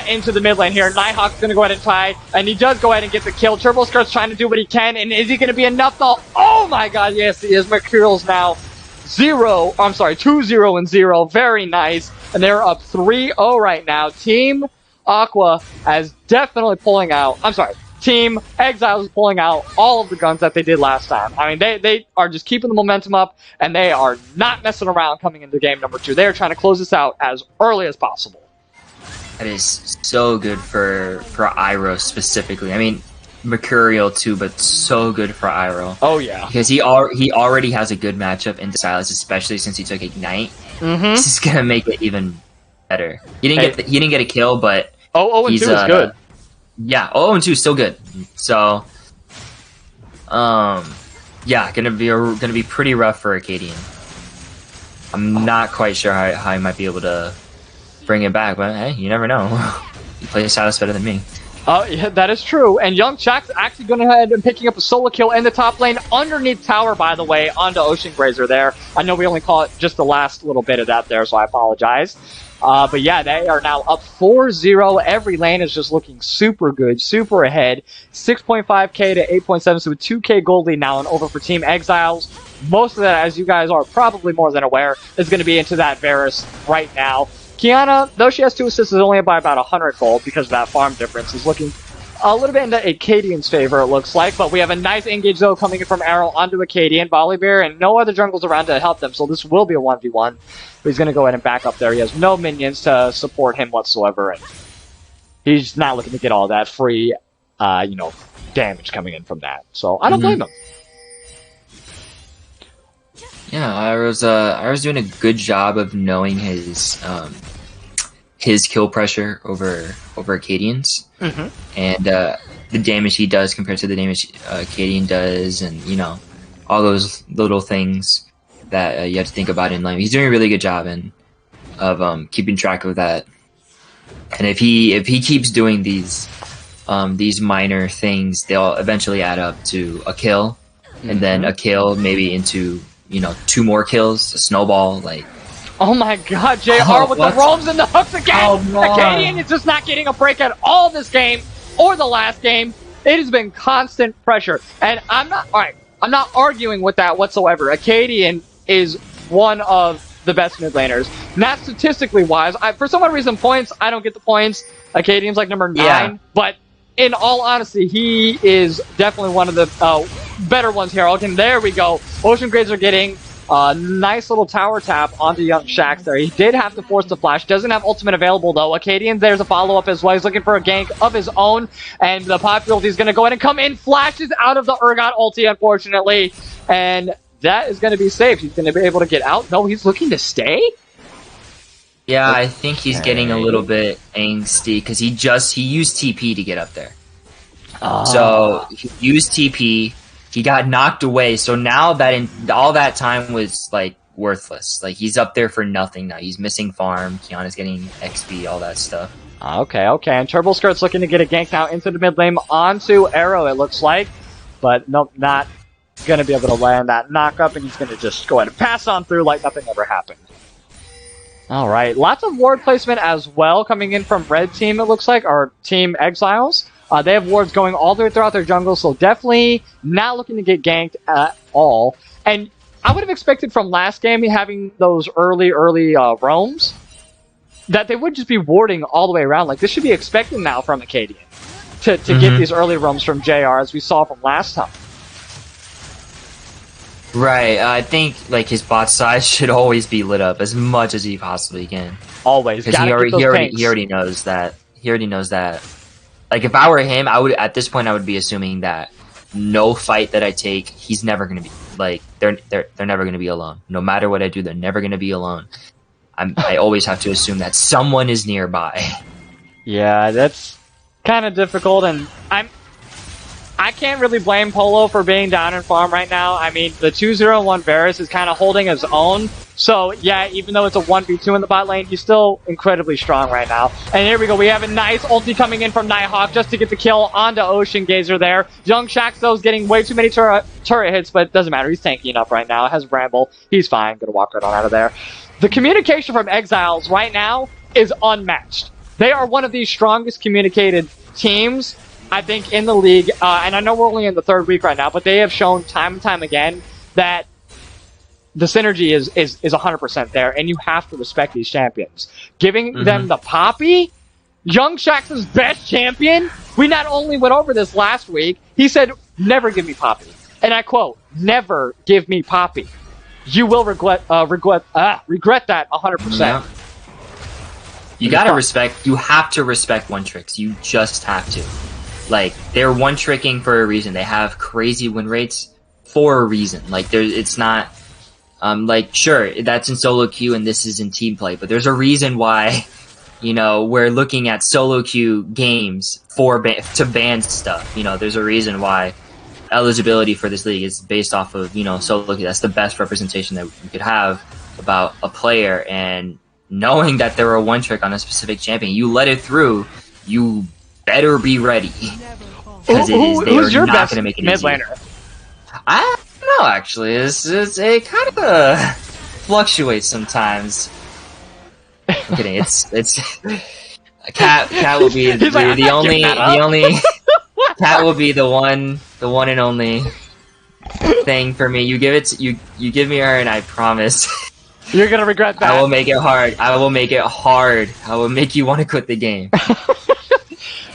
into the mid lane here. Nighthawk's going to go aheed and try, and he does go ahead and get the kill. Turbo Skirt's trying to do what he can, and is he going to be enough though? Oh my god, yes, he is. Mercurial's now 2-0-0. Very nice. And they're up 3-0 right now. Team Aqua is definitely pulling out. I'm sorry. Team Exiles is pulling out all of the guns that they did last time. I mean, they are just keeping the momentum up, and they are not messing around coming into game number 2. They are trying to close this out as early as possible. That is so good for Iroh specifically. I mean, mercurial too, but so good for Iroh. Oh yeah, Because he already has a good matchup into Silas, especially since he took Ignite. This is gonna make it even better. He didn't get a kill, but oh, and 2 is good. Yeah, 0-2 is still good. So, yeah, gonna be pretty rough for Acadian. I'm not quite sure how he might be able to bring it back, but hey, you never know. He plays Silas better than me. Yeah, that is true. And Young Shaq's actually going ahead and picking up a solo kill in the top lane underneath tower, by the way, onto Ocean Grazer there. I know we only call it just the last little bit of that there, so I apologize. But yeah, they are now up 4-0. Every lane is just looking super good, super ahead. 6.5k to 8.7, so a 2k gold lead now and over for Team Exiles. Most of that, as you guys are probably more than aware, is going to be into that Varus right now. Kiana, though she has 2 assists, is only by about 100 gold because of that farm difference. Is looking a little bit into Acadian's favor, it looks like. But we have a nice engage, though, coming in from Arrow onto Acadian. Volibear and no other jungles around to help them, so this will be a 1v1. But he's going to go ahead and back up there. He has no minions to support him whatsoever. And he's not looking to get all that free, damage coming in from that. So I don't blame him. Yeah, I was doing a good job of knowing his kill pressure over Acadian's, and the damage he does compared to the damage Acadian does, and all those little things that you have to think about in lane. He's doing a really good job of keeping track of that. And if he keeps doing these minor things, they'll eventually add up to a kill, and then a kill maybe into 2 more kills, a snowball, like... Oh my god, JR with the roams and the hooks again! Acadian is just not getting a break at all this game, or the last game. It has been constant pressure. And I'm not arguing with that whatsoever. Acadian is one of the best mid laners. Not statistically wise. For some reason, points, I don't get the points. Acadian's like number 9. Yeah. But in all honesty, he is definitely one of the better ones here. Okay, there we go. Ocean Grazer getting a nice little tower tap onto Young Shax there. He did have to force the flash. Doesn't have ultimate available, though. Acadian, there's a follow-up as well. He's looking for a gank of his own, and the popularity is going to go in and come in. Flashes out of the Urgot ulti, unfortunately, and that is going to be safe. He's going to be able to get out. No, he's looking to stay? Yeah, I think he's getting a little bit angsty because he used TP to get up there. So he used TP. He got knocked away, so now all that time was like worthless. Like he's up there for nothing now. He's missing farm. Kiana's getting XP, all that stuff. Okay. And Turbo Skirt's looking to get a gank now into the mid lane onto Arrow, it looks like. But nope, not going to be able to land that knock up, and he's going to just go ahead and pass on through like nothing ever happened. All right, lots of ward placement as well coming in from Red Team, it looks like, or Team Exiles. They have wards going all the way throughout their jungle, so definitely not looking to get ganked at all. And I would have expected from last game, having those early roams, that they would just be warding all the way around. Like, this should be expected now from Acadian to get these early roams from JR, as we saw from last time. Right, I think like his bot side should always be lit up as much as he possibly can. Always, because he already knows that. He already knows that. Like if I were him, at this point I would be assuming that no fight that I take, he's never gonna be like they're never gonna be alone. No matter what I do, they're never gonna be alone. I always have to assume that someone is nearby. Yeah, that's kind of difficult, and I can't really blame Polo for being down in farm right now. I mean, the 2-0-1 Varus is kind of holding his own. So, yeah, even though it's a 1v2 in the bot lane, he's still incredibly strong right now. And here we go. We have a nice ulti coming in from Nighthawk just to get the kill onto Ocean Gazer there. Young Shax, though, is getting way too many turret hits, but it doesn't matter. He's tanky enough right now. Has Bramble. He's fine. Gonna walk right on out of there. The communication from Exiles right now is unmatched. They are one of the strongest communicated teams, I think, in the league, and I know we're only in the 3rd week right now, but they have shown time and time again that the synergy is 100% there, and you have to respect these champions. Giving them the Poppy, Young Shax's best champion. We not only went over this last week, he said, "Never give me Poppy," and I quote, "Never give me Poppy. You will regret that 100%." Yeah. You gotta respect. You have to respect One Tricks. You just have to. Like, they're one-tricking for a reason. They have crazy win rates for a reason. Like, it's not, like, sure, that's in solo queue and this is in team play, but there's a reason why, you know, we're looking at solo queue games to ban stuff. You know, there's a reason why eligibility for this league is based off of, you know, solo queue. That's the best representation that we could have about a player, and knowing that they're a one-trick on a specific champion, you let it through, you better be ready. Because who's your best going to make it mid easy. laner? I don't know, actually. It kind of fluctuates sometimes. I'm kidding. It's Cat will be the only Cat will be the one and only thing for me. You give me her, and I promise You're gonna regret that. I will make it hard. I will make it hard. I will make you want to quit the game.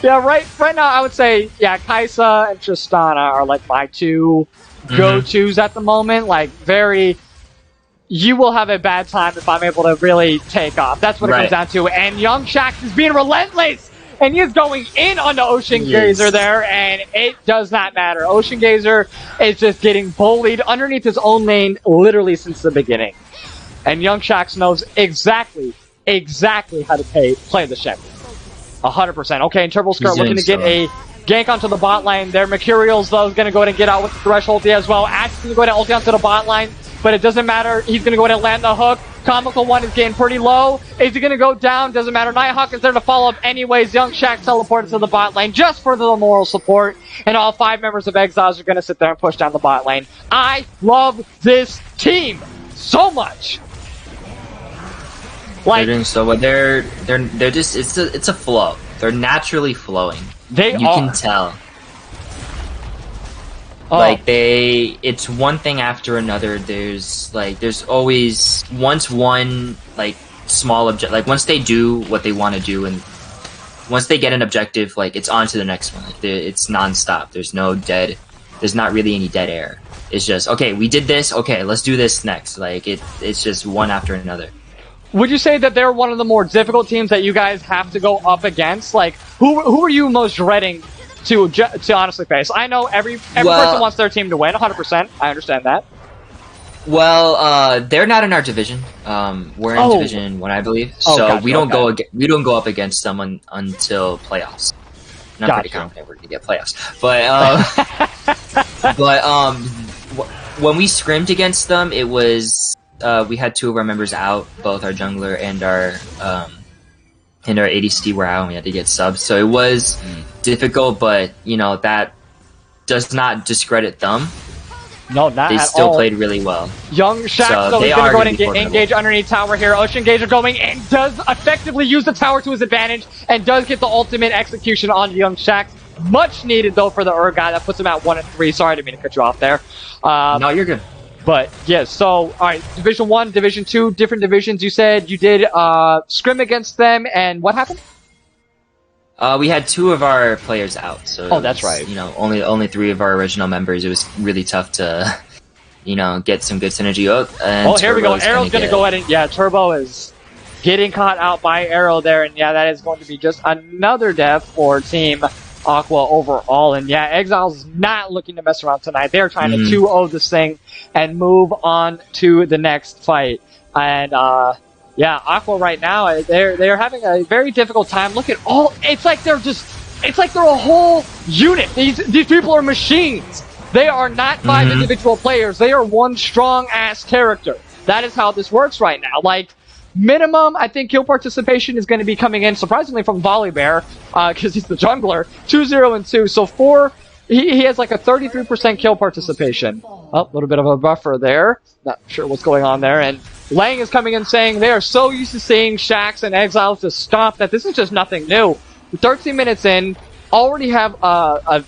Yeah, right now I would say, yeah, Kaisa and Tristana are like my two go-tos at the moment. Like, you will have a bad time if I'm able to really take off. That's what it comes down to. And Young Shax is being relentless, and he is going in on the Ocean Gazer there, and it does not matter. Ocean Gazer is just getting bullied underneath his own lane literally since the beginning. And Young Shax knows exactly how to play the champion. 100%. Okay, and Turbo Skirt looking to get a gank onto the bot lane there. Mercurial's, though, is going to go ahead and get out with the Threshold as well. Ash is going to go ahead and ulti onto the bot line, but it doesn't matter. He's going to go ahead and land the hook. Comical One is getting pretty low. Is he going to go down? Doesn't matter. Nighthawk is there to follow up anyways. Young Shax teleported to the bot lane just for the moral support, and all 5 members of Exiles are going to sit there and push down the bot lane. I love this team so much. Like, they're doing so well. They're just it's a flow. They're naturally flowing. You can tell. Like, it's one thing after another. There's always one like small object. Like, once they do what they want to do, and once they get an objective, like, it's on to the next one. Like, it's nonstop. There's not really any dead air. It's just, okay, we did this. Okay, let's do this next. Like, it's just one after another. Would you say that they're one of the more difficult teams that you guys have to go up against? Like, who are you most dreading to honestly face? I know every person wants their team to win, 100%. I understand that. Well, they're not in our division. We're in Division 1, I believe. So gotcha, we don't go up against them until playoffs. And I'm pretty confident we're gonna get playoffs. But when we scrimmed against them, it was. We had 2 of our members out, both our jungler and our ADC were out, and we had to get subs. So it was difficult, but, you know, that does not discredit them. No, not They at still all. played really well. Young Shax, so he's going to go ahead and get engaged underneath tower here. Ocean Gazer going and does effectively use the tower to his advantage and does get the ultimate execution on Young Shax. Much needed, though, for the guy. That puts him at 1 and 3. Sorry, I didn't mean to cut you off there. No, you're good. But, yeah, so, all right, Division 1, Division 2, different divisions. You said you did scrim against them, and what happened? We had 2 of our players out. So that's right. You know, only 3 of our original members. It was really tough to, you know, get some good synergy. Here we go. Arrow's going to go ahead and, yeah, Turbo is getting caught out by Arrow there, and, yeah, that is going to be just another death for Team Aqua overall. And yeah, Exiles is not looking to mess around tonight. They're trying to 2-0 this thing and move on to the next fight. And yeah, Aqua right now, they're having a very difficult time. Look at it's like they're a whole unit. These people are machines. They are not 5 individual players. They are one strong ass character. That is how this works right now. Like, minimum, I think kill participation is going to be coming in, surprisingly, from Volleybear, because he's the jungler. 2-0 and 2. So he has like a 33% kill participation. A little bit of a buffer there. Not sure what's going on there. And Lang is coming in saying they are so used to seeing Shax and Exiles just stomp that this is just nothing new. 13 minutes in, already have a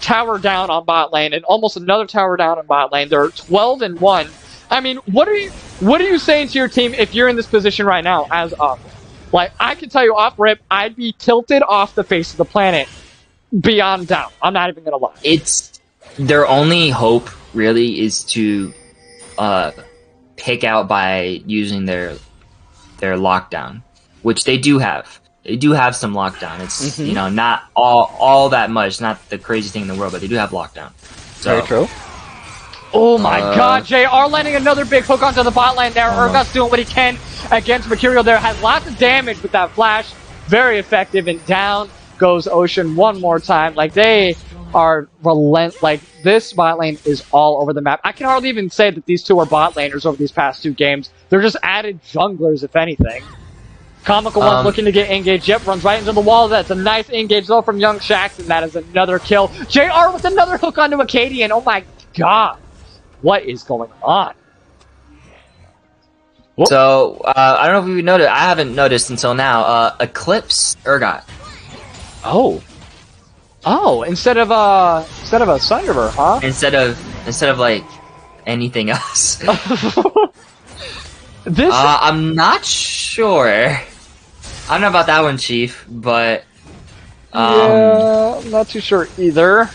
tower down on bot lane and almost another tower down on bot lane. They're 12 and 1. I mean, what are you saying to your team if you're in this position right now as Aqua? Like, I can tell you off rip, I'd be tilted off the face of the planet beyond doubt. I'm not even gonna lie. It's their only hope really is to pick out by using their lockdown, which they do have. they do have some lockdown. It's Mm-hmm. you know, not all that much, not the crazy thing in the world, but they do have lockdown. So, Very true. Oh my god, JR landing another big hook onto the bot lane there. Urgot's doing what he can against Mercurial there. Has lots of damage with that flash. Very effective. And down goes Ocean one more time. Like, they are like, this bot lane is all over the map. I can hardly even say that these two are bot laners over these past 2 games. They're just added junglers, if anything. Comical One's looking to get engaged. Yep, runs right into the wall. That's a nice engage, though, from Young Shax, and that is another kill. JR with another hook onto Acadian. Oh my god. What is going on? Whoop. So, I don't know if you noticed. I haven't noticed until now. Eclipse Urgot. Oh. Oh, instead of a Thunderbird, huh? Instead of like anything else. This I'm not sure. I don't know about that one, Chief, but yeah, I'm not too sure either.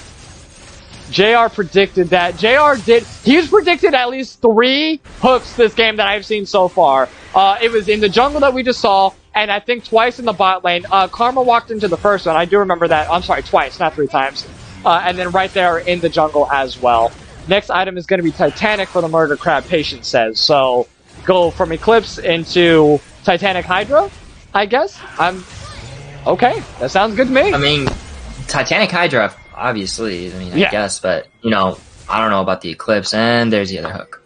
JR predicted that. He's predicted at least 3 hooks this game that I've seen so far. It was in the jungle that we just saw, and I think twice in the bot lane. Karma walked into the first one. I do remember that. I'm sorry, twice, not 3 times. And then right there in the jungle as well. Next item is going to be Titanic for the Murder Crab, Patience says. So go from Eclipse into Titanic Hydra, I guess. Okay, that sounds good to me. I mean, Titanic Hydra, obviously. I mean, Yeah. I guess, but you know, I don't know about the Eclipse. And there's the other hook.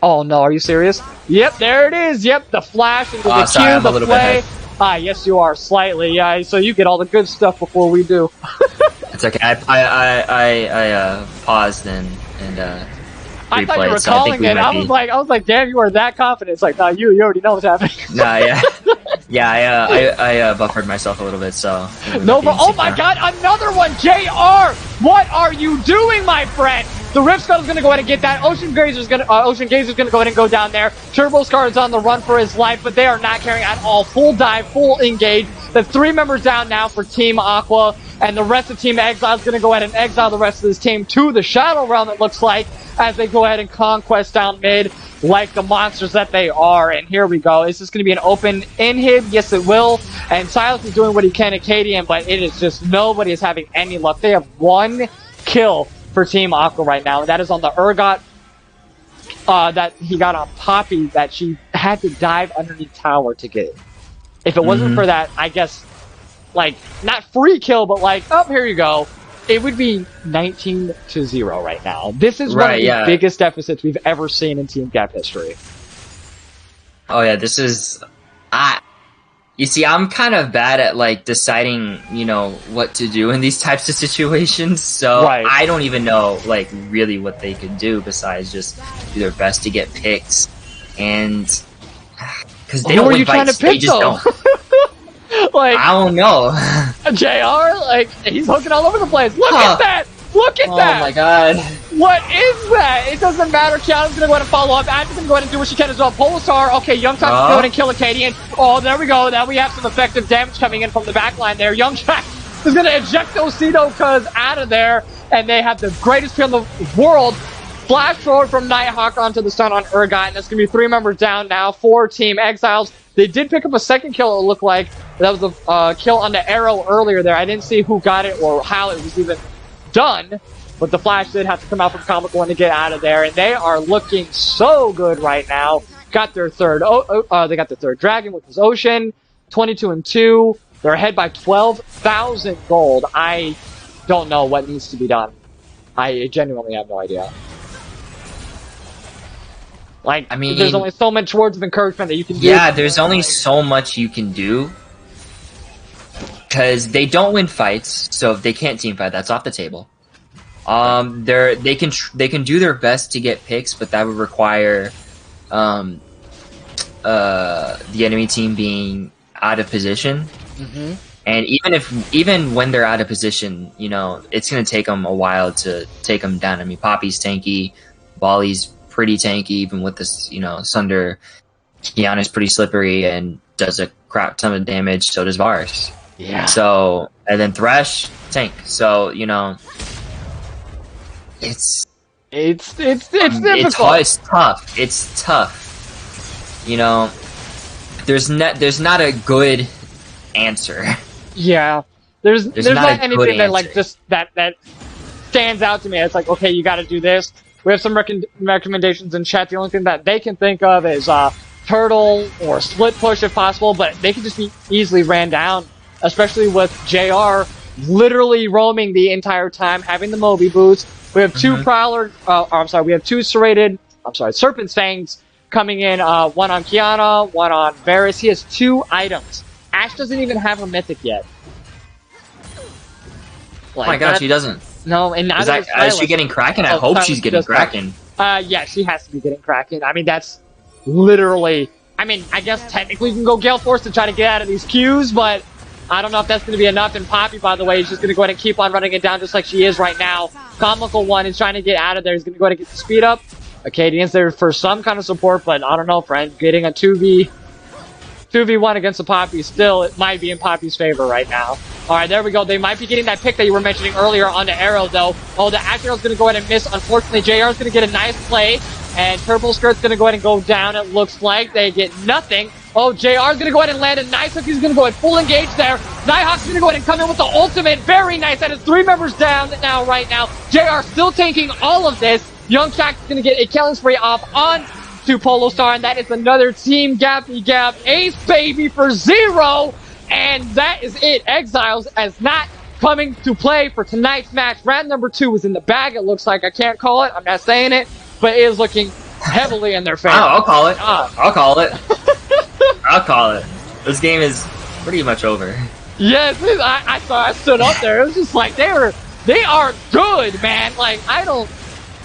Oh no, are you serious? Yep, there it is. Yep, the flash into the Sorry, Q, I'm a the little bit play. ahead. Yes, you are slightly. Yeah, so you get all the good stuff before we do. It's okay. I paused and I thought you replayed, were so I think calling we it. might be. I was like, damn, you are that confident. It's like, no, you already know what's happening. Nah, yeah, yeah. I buffered myself a little bit, so. No, but oh my god, another one, JR! What are you doing, my friend? The Rift Scuttle's gonna go ahead and get that. Ocean Gazer's gonna go ahead and go down there. Turbo Scar is on the run for his life, but they are not carrying at all. Full dive, full engage. The 3 members down now for Team Aqua, and the rest of Team Exile's gonna go ahead and exile the rest of this team to the Shadow Realm, it looks like, as they go ahead and conquest down mid like the monsters that they are. And here we go. Is this going to be an open inhib? Yes, it will. And Silas is doing what he can Acadian, but it is just nobody is having any luck. They have 1 kill for Team Aqua right now, and that is on the Urgot that he got on Poppy, that she had to dive underneath tower to get it. If it wasn't for that, I guess, like, not free kill, but like, oh, here you go. It would be 19-0 right now. This is one of the biggest deficits we've ever seen in Team Gap history. Oh yeah, this is. You see, I'm kind of bad at like deciding, you know, what to do in these types of situations. So I don't even know like really what they could do besides just do their best to get picks, and because they don't win fights, they just don't. Like, I don't know. JR, like, he's hooking all over the place. Look at that! Look at that! Oh my god. What is that? It doesn't matter. Kiana's gonna go ahead and follow up. Adam's gonna go ahead and do what she can as well. Polistar, okay, Young Shax is going to kill Acadian. Oh, there we go. Now we have some effective damage coming in from the back line there. Young Shax is gonna eject Ocido Cuz out of there, and they have the greatest pick in the world. Flash forward from Nighthawk onto the stun on Urgot, and that's going to be 3 members down now for Team Exiles. They did pick up a second kill, it looked like. That was the kill on the arrow earlier there. I didn't see who got it or how it was even done, but the Flash did have to come out from Comic One to get out of there, and they are looking so good right now. Got their third, they got their third dragon, which was Ocean, 22-2. They're ahead by 12,000 gold. I don't know what needs to be done. I genuinely have no idea. Like, I mean, there's only so much words of encouragement that you can do. Yeah, there's only so much you can do. Because they don't win fights, so if they can't team fight, that's off the table. They can do their best to get picks, but that would require the enemy team being out of position. Mm-hmm. And even when they're out of position, you know, it's gonna take them a while to take them down. I mean, Poppy's tanky, Bally's pretty tanky, even with this, you know, Sunder. Kiana's pretty slippery and does a crap ton of damage. So does Varus. Yeah. So, and then Thresh, tank. So, you know, it's difficult. It's tough. It's tough. You know, there's not a good answer. Yeah, there's not not a good anything that like answer. just that stands out to me. It's like, okay, you got to do this. We have some recommendations in chat. The only thing that they can think of is turtle or split push if possible, but they can just be easily ran down, especially with JR literally roaming the entire time, having the Moby boots. We have two Prowler, we have two Serpent's Fangs coming in, one on Kiana, one on Varus. He has 2 items. Ash doesn't even have a mythic yet. Oh my god, she doesn't. No, and now is she getting Kraken? I hope she's getting Kraken. Yeah, she has to be getting Kraken. I mean, that's literally... I mean, I guess technically you can go Gale Force to try to get out of these queues, but I don't know if that's going to be enough. And Poppy, by the way, is just going to go ahead and keep on running it down just like she is right now. Comical One is trying to get out of there. He's going to go ahead and get the speed up. Acadian's there for some kind of support, but I don't know, friend. Getting a 2v1 against the Poppy still, it might be in Poppy's favor right now. Alright, there we go. They might be getting that pick that you were mentioning earlier on the arrow, though. Oh, the Actional's going to go ahead and miss. Unfortunately, JR's going to get a nice play, and Purple Skirt's going to go ahead and go down. It looks like they get nothing. Oh, JR's going to go ahead and land a nice hook. He's going to go ahead and full engage there. Nighthawk's going to go ahead and come in with the ultimate. Very nice. That is 3 members down now, right now. JR still tanking all of this. Young Shack's going to get a killing spree off on to Polo Star, and that is another Team Gappy Gap ace, baby, for 0. And that is it. Exiles as not coming to play for tonight's match. Round number 2 is in the bag, it looks like. I can't call it. I'm not saying it, but it is looking heavily in their favor. Oh, I'll call it. I'll call it. I'll call it. This game is pretty much over. Yes, I stood up there. It was just like, they are good, man. Like,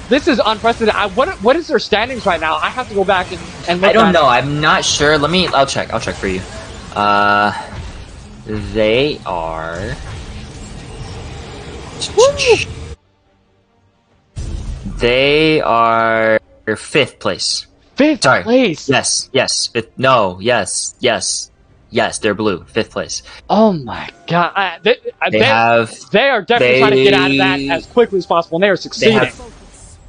this is unprecedented. What is their standings right now? I have to go back and look. I don't know. I'm not sure. I'll check for you. They are... They are 5th place. 5th place? Yes. Fifth, no, yes. They're blue. 5th place. Oh my god. They are definitely trying to get out of that as quickly as possible, and they are succeeding. They have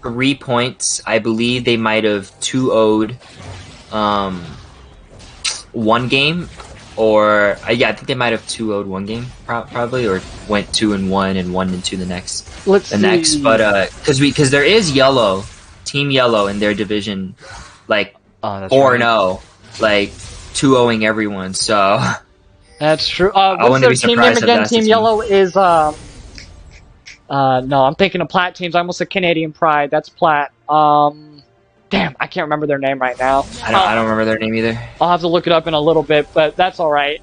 3 points. I believe they might have 2-0'd one game, or yeah, I think they might have 2-0'd one game probably, or went 2-1 and 1-2 the next. Next, but because there is Team Yellow in their division, like 4-0, like 2-0ing everyone. So that's true. I What's wouldn't their be team name surprised if again? that's the Team team. Yellow is no, I'm thinking of Plat teams. I almost said Canadian Pride. That's Plat. Damn, I can't remember their name right now. I don't remember their name either. I'll have to look it up in a little bit, but that's all right.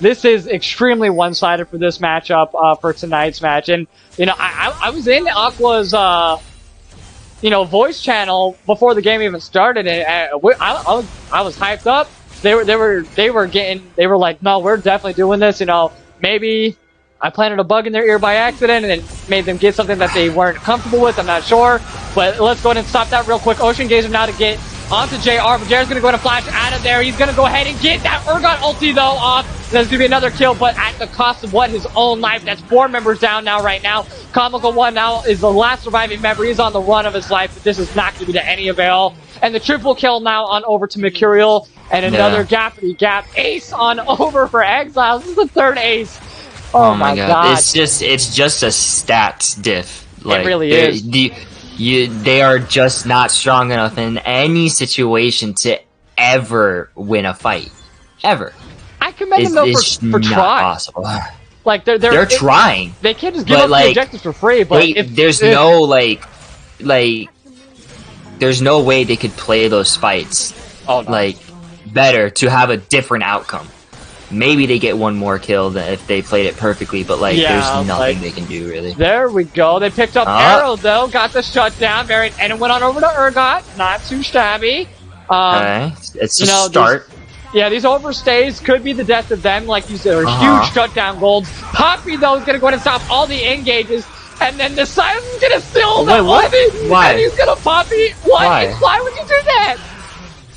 This is extremely one-sided for this matchup for tonight's match, and I was in Aqua's voice channel before the game even started, and I was hyped up. They were like, no, we're definitely doing this. Maybe I planted a bug in their ear by accident and it made them get something that they weren't comfortable with. I'm not sure. But let's go ahead and stop that real quick. Ocean Gazer now to get onto JR. But JR's going to go ahead and flash out of there. He's going to go ahead and get that Urgot ulti, though, off. There's going to be another kill, but at the cost of his own life. That's 4 members down now, right now. Comical One now is the last surviving member. He's on the run of his life, but this is not going to be to any avail. And the triple kill now on over to Mercurial. And another Gappity Gap ace on over for Exiles. This is the 3rd ace. Oh my god. It's just a stats diff. Like, it really is. They are just not strong enough in any situation to ever win a fight. Ever. I commend them though for trying. Possible. Like they're trying. They can't just give up the objectives for free. But there's no way they could play those fights better to have a different outcome. Maybe they get one more kill than if they played it perfectly, but there's nothing they can do really. There we go. They picked up Arrow though, got the shutdown, and it went on over to Urgot. Not too shabby. Okay, it's a start. These overstays could be the death of them, like you said. They're huge shutdown golds. Poppy though is gonna go ahead and stop all the engages, and then the Silence is gonna steal the ulti. Why? And he's gonna Poppy. Why? Why would you do that?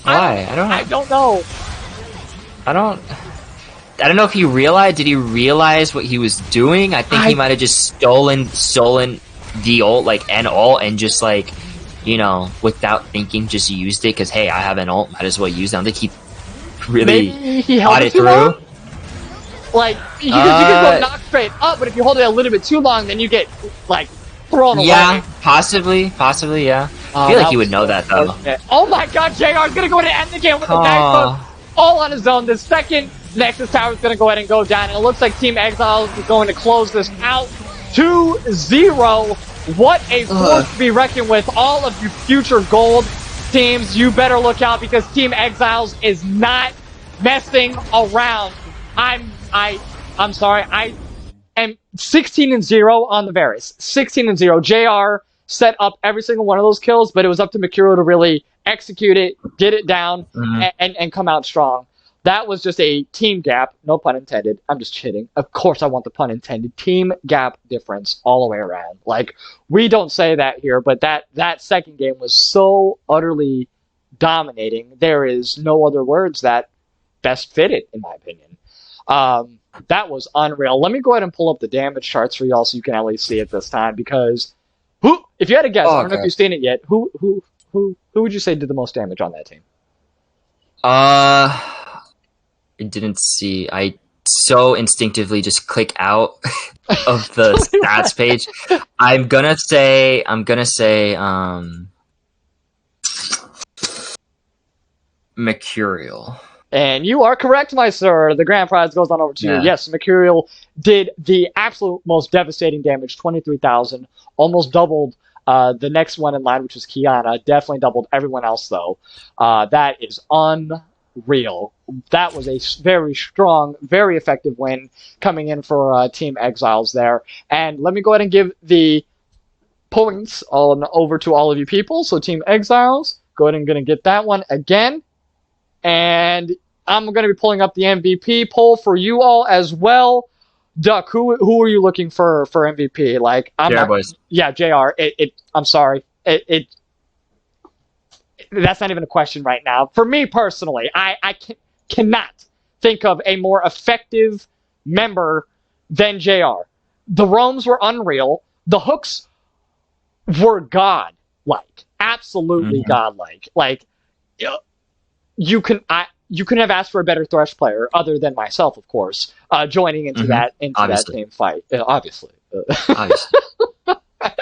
Why? I don't know. I don't know if he realized. Did he realize what he was doing? I think he might have just stolen the ult, an ult, and just without thinking, just used it because hey, I have an ult, might as well use it. I don't think he really thought it through. Like, you can go knock straight up, but if you hold it a little bit too long, then you get, like, thrown away. Yeah, possibly, yeah. I feel like he would know that, though. Oh my god, JR is going to go ahead and end the game with the back hook all on his own. The second Nexus Tower is going to go ahead and go down, and it looks like Team Exiles is going to close this out 2-0. What a force to be reckoned with. All of you future gold teams, you better look out because Team Exiles is not messing around. I'm sorry. I am 16-0 on the Varus. 16-0. JR set up every single one of those kills, but it was up to Mercurial to really execute it, get it down, and come out strong. That was just a team gap, no pun intended. I'm just kidding. Of course I want the pun intended. Team gap difference all the way around. Like, we don't say that here, but that second game was so utterly dominating. There is no other words that best fit it, in my opinion. That was unreal. Let me go ahead and pull up the damage charts for y'all so you can at least see it this time, because if you had to guess, I don't know if you've seen it yet, who would you say did the most damage on that team? I didn't see. I so instinctively just click out of the stats page. I'm gonna say Mercurial. And you are correct, my sir. The grand prize goes on over to you. Yes, Mercurial did the absolute most devastating damage, 23,000, almost doubled the next one in line, which was Kiana. Definitely doubled everyone else, though. That is unreal. That was a very strong, very effective win coming in for Team Exiles there. And let me go ahead and give the points over to all of you people. So Team Exiles, go ahead and going to get that one again. And I'm going to be pulling up the MVP poll for you all as well. Duck, who are you looking for MVP? Like, JR boys. Yeah, JR. I'm sorry. That's not even a question right now. For me personally, I cannot think of a more effective member than JR. The roams were unreal. The hooks were godlike. Absolutely godlike. Like, you couldn't have asked for a better Thresh player other than myself, of course, joining into that team fight. Obviously.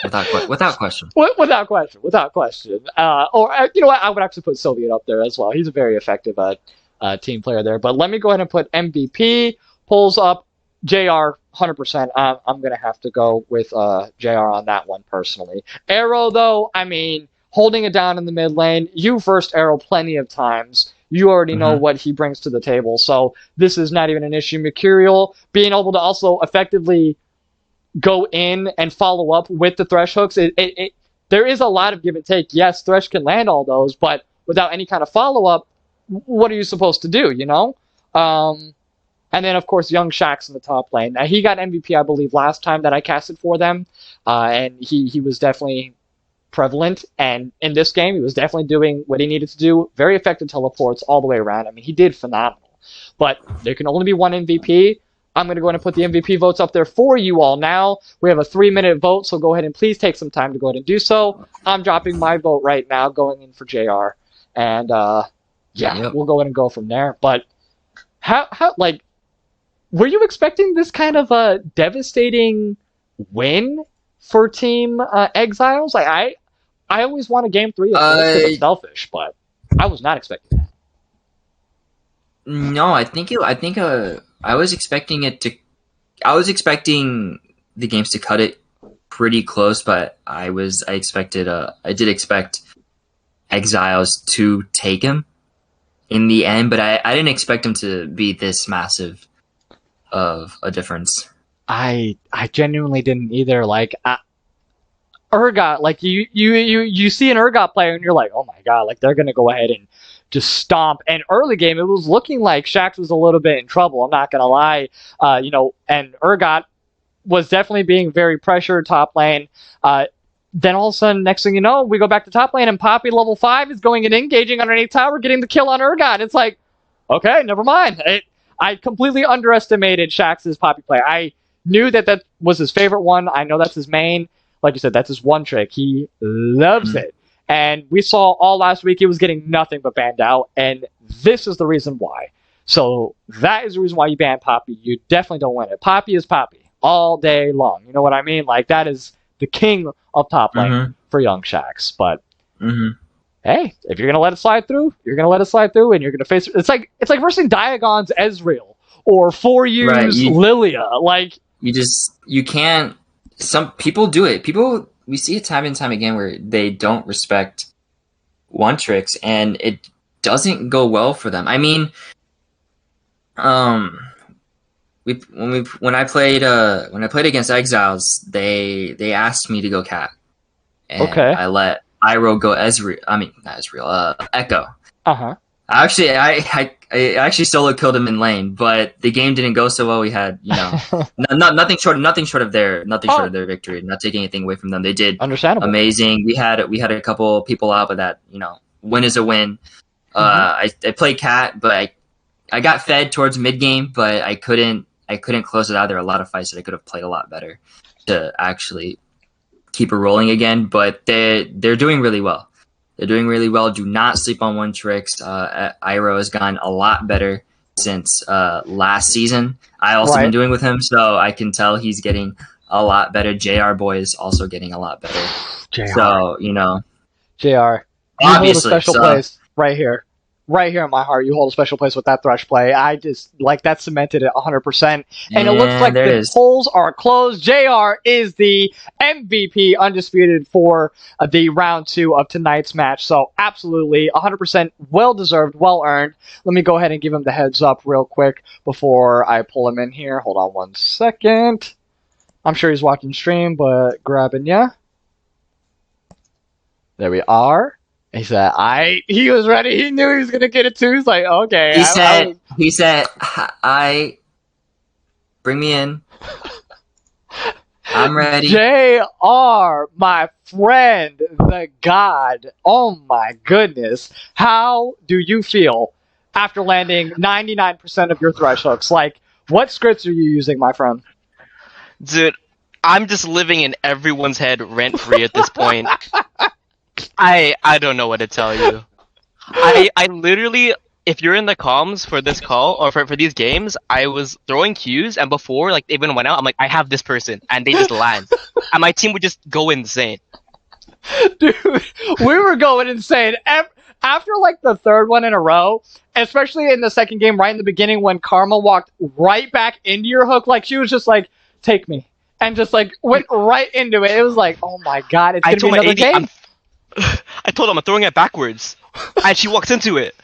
Without question. Without question. Or you know what? I would actually put Soviet up there as well. He's a very effective team player there. But let me go ahead and put MVP. Pulls up JR 100%. I'm going to have to go with JR on that one personally. Arrow, though, I mean, holding it down in the mid lane. You versed Arrow plenty of times. You already know what he brings to the table. So this is not even an issue. Mercurial being able to also effectively go in and follow up with the Thresh hooks. There is a lot of give and take. Yes, Thresh can land all those, but without any kind of follow-up, what are you supposed to do, you know? And then, of course, Young Shax in the top lane. Now, he got MVP, I believe, last time that I casted for them, and he was definitely prevalent, and in this game, he was definitely doing what he needed to do. Very effective teleports all the way around. I mean, he did phenomenal. But there can only be one MVP. I'm going to go ahead and put the MVP votes up there for you all now. We have a 3-minute vote, so go ahead and please take some time to go ahead and do so. I'm dropping my vote right now, going in for JR. And, we'll go ahead and go from there. But how like, were you expecting this kind of a devastating win for Team Exiles? Like, I always want a game 3 of course, because it's selfish, but I was not expecting that. No, I was expecting I was expecting the games to cut it pretty close, but I did expect Exiles to take him in the end, but I didn't expect him to be this massive of a difference. I genuinely didn't either. Like, Urgot, like you see an Urgot player and you're like, oh my god, like they're gonna go ahead and just stomp. And early game, it was looking like Shax was a little bit in trouble. I'm not gonna lie, and Urgot was definitely being very pressured top lane. Then all of a sudden, next thing you know, we go back to top lane and Poppy level 5 is going and engaging underneath tower, getting the kill on Urgot. It's like, okay, never mind. I completely underestimated Shax's Poppy play. I knew that was his favorite one. I know that's his main. Like you said, that's his one trick. He loves it. And we saw all last week he was getting nothing but banned out, and this is the reason why. So that is the reason why you ban Poppy. You definitely don't win it. Poppy is Poppy all day long. You know what I mean? Like, that is the king of top lane for young Shaxx. But hey, if you're gonna let it slide through, you're gonna let it slide through, and you're gonna face. It's like versing Diagon's Ezreal or 4U's Lilia. Like, you can't. Some people do it. We see it time and time again where they don't respect one tricks, and it doesn't go well for them. I mean, when I played against Exiles, they asked me to go cat, and I let Iroh go Ezreal. I mean, not Ezreal. Echo. Actually, I actually solo killed him in lane, but the game didn't go so well. We had, nothing short of their victory. Not taking anything away from them. They did amazing. We had a couple people out, but that, win is a win. I played cat, but I got fed towards mid game, but I couldn't close it out. There were a lot of fights that I could have played a lot better to actually keep it rolling again. But they're doing really well. They're doing really well. Do not sleep on one tricks. Iroh has gotten a lot better since last season. I also been doing with him, so I can tell he's getting a lot better. JR boy is also getting a lot better. So, JR, you hold a special place right here. Right here in my heart, you hold a special place with that Thresh play. I just, that cemented it 100%. And it looks like the polls are closed. JR is the MVP, undisputed, for the round 2 of tonight's match. So absolutely, 100% well-deserved, well-earned. Let me go ahead and give him the heads up real quick before I pull him in here. Hold on one second. I'm sure he's watching stream, but grabbing ya. There we are. He said, he was ready. He knew he was going to get it too. He's like, okay. He said, bring me in. I'm ready. JR, my friend, the god. Oh my goodness. How do you feel after landing 99% of your Thresh hooks? Like, what scripts are you using, my friend? Dude, I'm just living in everyone's head rent-free at this point. I don't know what to tell you. I literally, if you're in the comms for this call or for these games, I was throwing cues, and before they even went out, I'm like, I have this person, and they just land, and my team would just go insane. Dude, we were going insane after the third one in a row, especially in the second game, right in the beginning when Karma walked right back into your hook. She was just like, take me, and just went right into it. It was like, oh my god, it's gonna be another game. I told him I'm throwing it backwards, and she walks into it.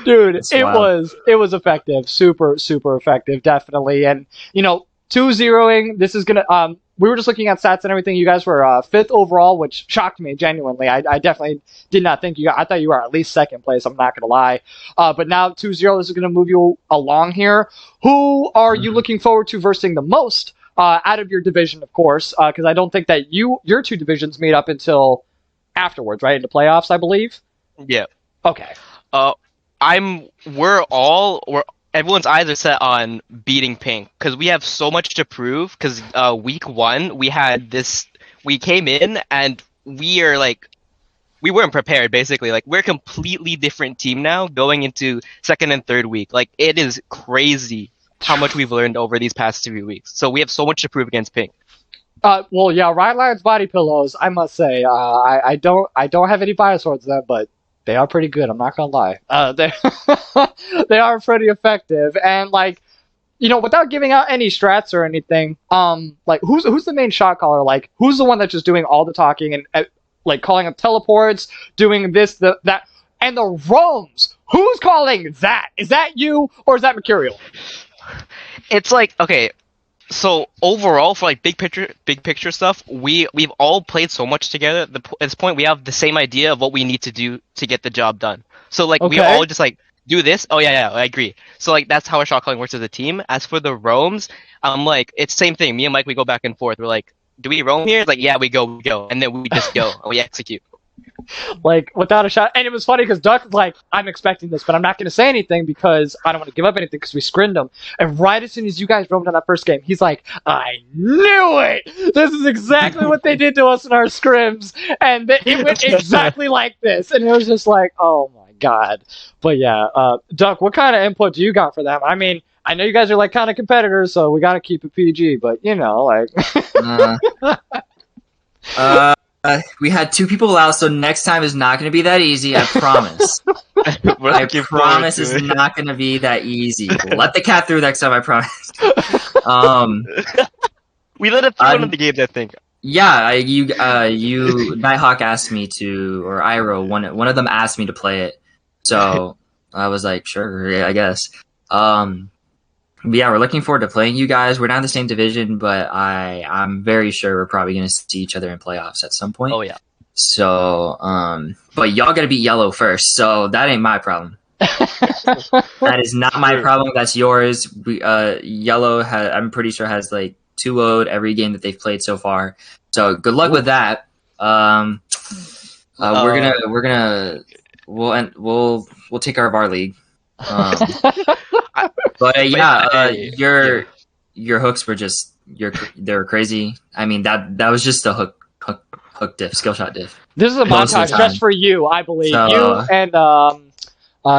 Dude, it was effective, super effective, definitely. And 2-0ing. This is gonna. We were just looking at stats and everything. You guys were 5th overall, which shocked me genuinely. I definitely did not think I thought you were at least 2nd place. I'm not gonna lie. But now 2-0. This is gonna move you along here. Who are you looking forward to versing the most? Out of your division, of course, because I don't think that your 2 divisions meet up until afterwards, right? Into playoffs, I believe. Yeah. Okay. Everyone's eyes are set on beating Pink because we have so much to prove. Because week 1 we came in and we weren't prepared. Basically, we're a completely different team now going into 2nd and 3rd week. It is crazy how much we've learned over these past 3 weeks. So we have so much to prove against Pink. Well, yeah, Rylionn's body pillows, I must say, I don't have any bias towards them, but they are pretty good. I'm not gonna lie. They are pretty effective, and without giving out any strats or anything, who's the main shot caller? Who's the one that's just doing all the talking and calling up teleports, doing this, that, and the roams? Who's calling that? Is that you or is that Mercurial? It's okay, so overall for big picture stuff, we've all played so much together. At this point, we have the same idea of what we need to do to get the job done. So we all just do this. Oh yeah, I agree. So that's how our shot calling works as a team. As for the roams, it's same thing. Me and Mike, we go back and forth. We're do we roam here? It's yeah, we go, and then we just go and we execute. Without a shot. And it was funny because Duck was I'm expecting this, but I'm not going to say anything because I don't want to give up anything because we scrimmed him. And right as soon as you guys roamed on that first game, he's like, I knew it! This is exactly what they did to us in our scrims. And it went exactly like this. And it was just oh my my god. But yeah, Duck, what kind of input do you got for them? I mean, I know you guys are like kind of competitors, so we got to keep it PG. But you know, like. We had 2 people out, so next time is not going to be that easy. I promise. I promise it's not going to be that easy. Let the cat through next time. I promise. We let it through one of the games, I think. Yeah, you Nighthawk asked me to, or Iroh, one of them asked me to play it, so I was like, sure, yeah, I guess. But yeah, we're looking forward to playing you guys. We're not in the same division, but I'm very sure we're probably going to see each other in playoffs at some point. Oh yeah. So, but y'all got to beat Yellow first, so that ain't my problem. That is not my problem. That's yours. Yellow I'm pretty sure has like 2-0'd every game that they've played so far. So good luck with that. We'll take care of our league. But yeah, your hooks were just they were crazy. I mean that was just a hook diff, skill shot diff. This is a montage just for you, I believe. So, you and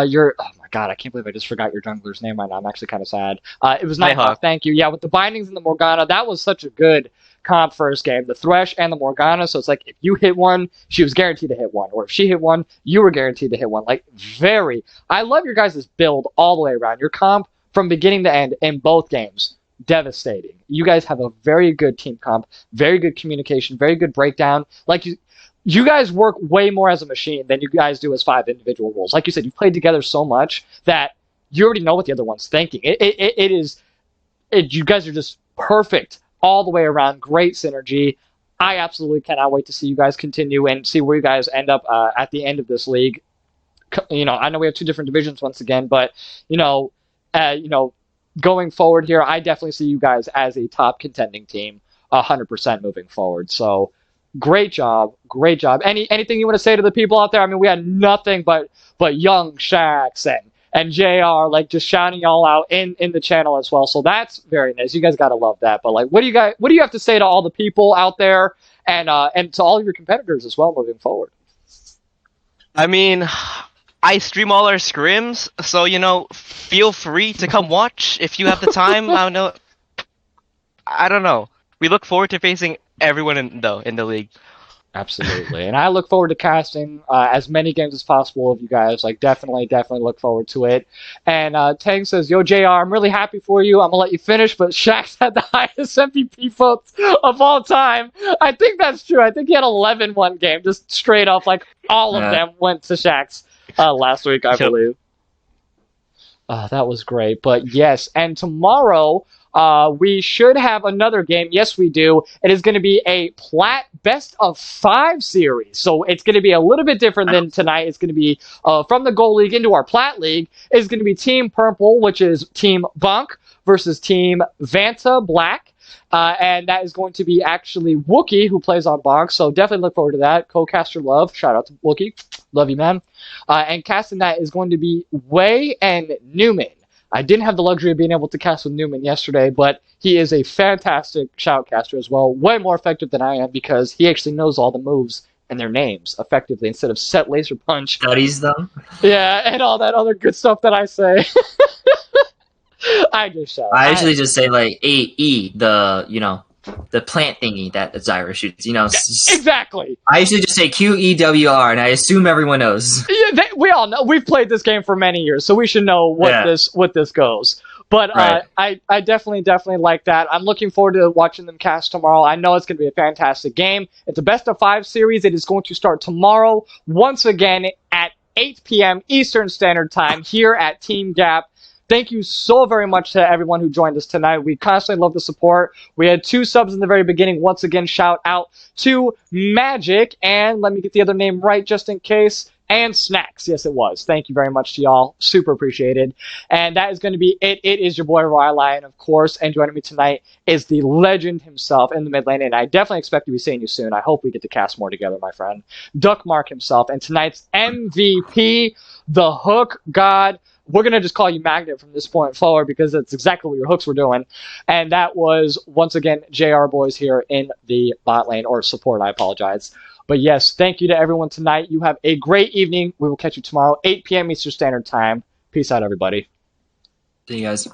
your oh my god, I can't believe I just forgot your jungler's name right now. I'm actually kind of sad. It was Nighthawk. Thank you. Yeah, with the bindings and the Morgana, that was such a good comp first game. The Thresh and the Morgana. So it's like if you hit one, she was guaranteed to hit one, or if she hit one, you were guaranteed to hit one. Like I love your guys' build all the way around. Your comp from beginning to end in both games, devastating. You guys have a very good team comp, very good communication, very good breakdown. Like you guys work way more as a machine than you guys do as 5 individual roles. Like you said, you played together so much that you already know what the other one's thinking. You guys are just perfect all the way around. Great synergy. I absolutely cannot wait to see you guys continue and see where you guys end up at the end of this league. You know, I know we have 2 different divisions once again, but going forward here, I definitely see you guys as a top contending team, 100% moving forward. So, great job. Anything you want to say to the people out there? I mean, we had nothing but young Shax and JR, like just shouting y'all out in the channel as well. So that's very nice. You guys gotta love that. But like, what do you have to say to all the people out there and to all of your competitors as well moving forward? I mean, I stream all our scrims, so feel free to come watch if you have the time. I don't know. We look forward to facing everyone in the league. Absolutely, and I look forward to casting as many games as possible of you guys. Like, definitely look forward to it. And Tang says, "Yo, JR, I'm really happy for you. I'm gonna let you finish, but Shax had the highest MVP votes of all time. I think that's true. I think he had 11 one game, just straight up. Like all of them went to Shax last week, I believe. That was great. But yes, and tomorrow." We should have another game. Yes, we do. It is going to be a Plat best of 5 series. So it's going to be a little bit different than tonight. It's going to be from the Gold League into our Plat League. It's going to be Team Purple, which is Team Bunk, versus Team Vanta Black. And that is going to be actually Wookie, who plays on Bonk. So definitely look forward to that. Co-caster love. Shout out to Wookie. Love you, man. And casting that is going to be Wei and Newman. I didn't have the luxury of being able to cast with Newman yesterday, but he is a fantastic shoutcaster as well. Way more effective than I am because he actually knows all the moves and their names effectively instead of set laser punch. Studies them. Yeah, and all that other good stuff that I say. I just shout. I actually just say like AE, the plant thingy that Zyra shoots. Exactly. I usually just say QEWR, and I assume everyone knows. Yeah, we all know. We've played this game for many years, so we should know what this goes. But right. I definitely like that. I'm looking forward to watching them cast tomorrow. I know it's going to be a fantastic game. It's a best of 5 series. It is going to start tomorrow, once again, at 8 p.m. Eastern Standard Time here at Team Gap. Thank you so very much to everyone who joined us tonight. We constantly love the support. We had 2 subs in the very beginning. Once again, shout out to Magic, and let me get the other name right just in case, and Snacks. Yes, it was. Thank you very much to y'all. Super appreciated. And that is going to be it. It is your boy, Rylionn, of course, and joining me tonight is the legend himself in the mid lane, and I definitely expect to be seeing you soon. I hope we get to cast more together, my friend. DuckMark himself, and tonight's MVP, the Hook God. We're going to just call you Magnet from this point forward because that's exactly what your hooks were doing. And that was, once again, JR Boys here in the bot lane, or support, I apologize. But yes, thank you to everyone tonight. You have a great evening. We will catch you tomorrow, 8 p.m. Eastern Standard Time. Peace out, everybody. See you guys.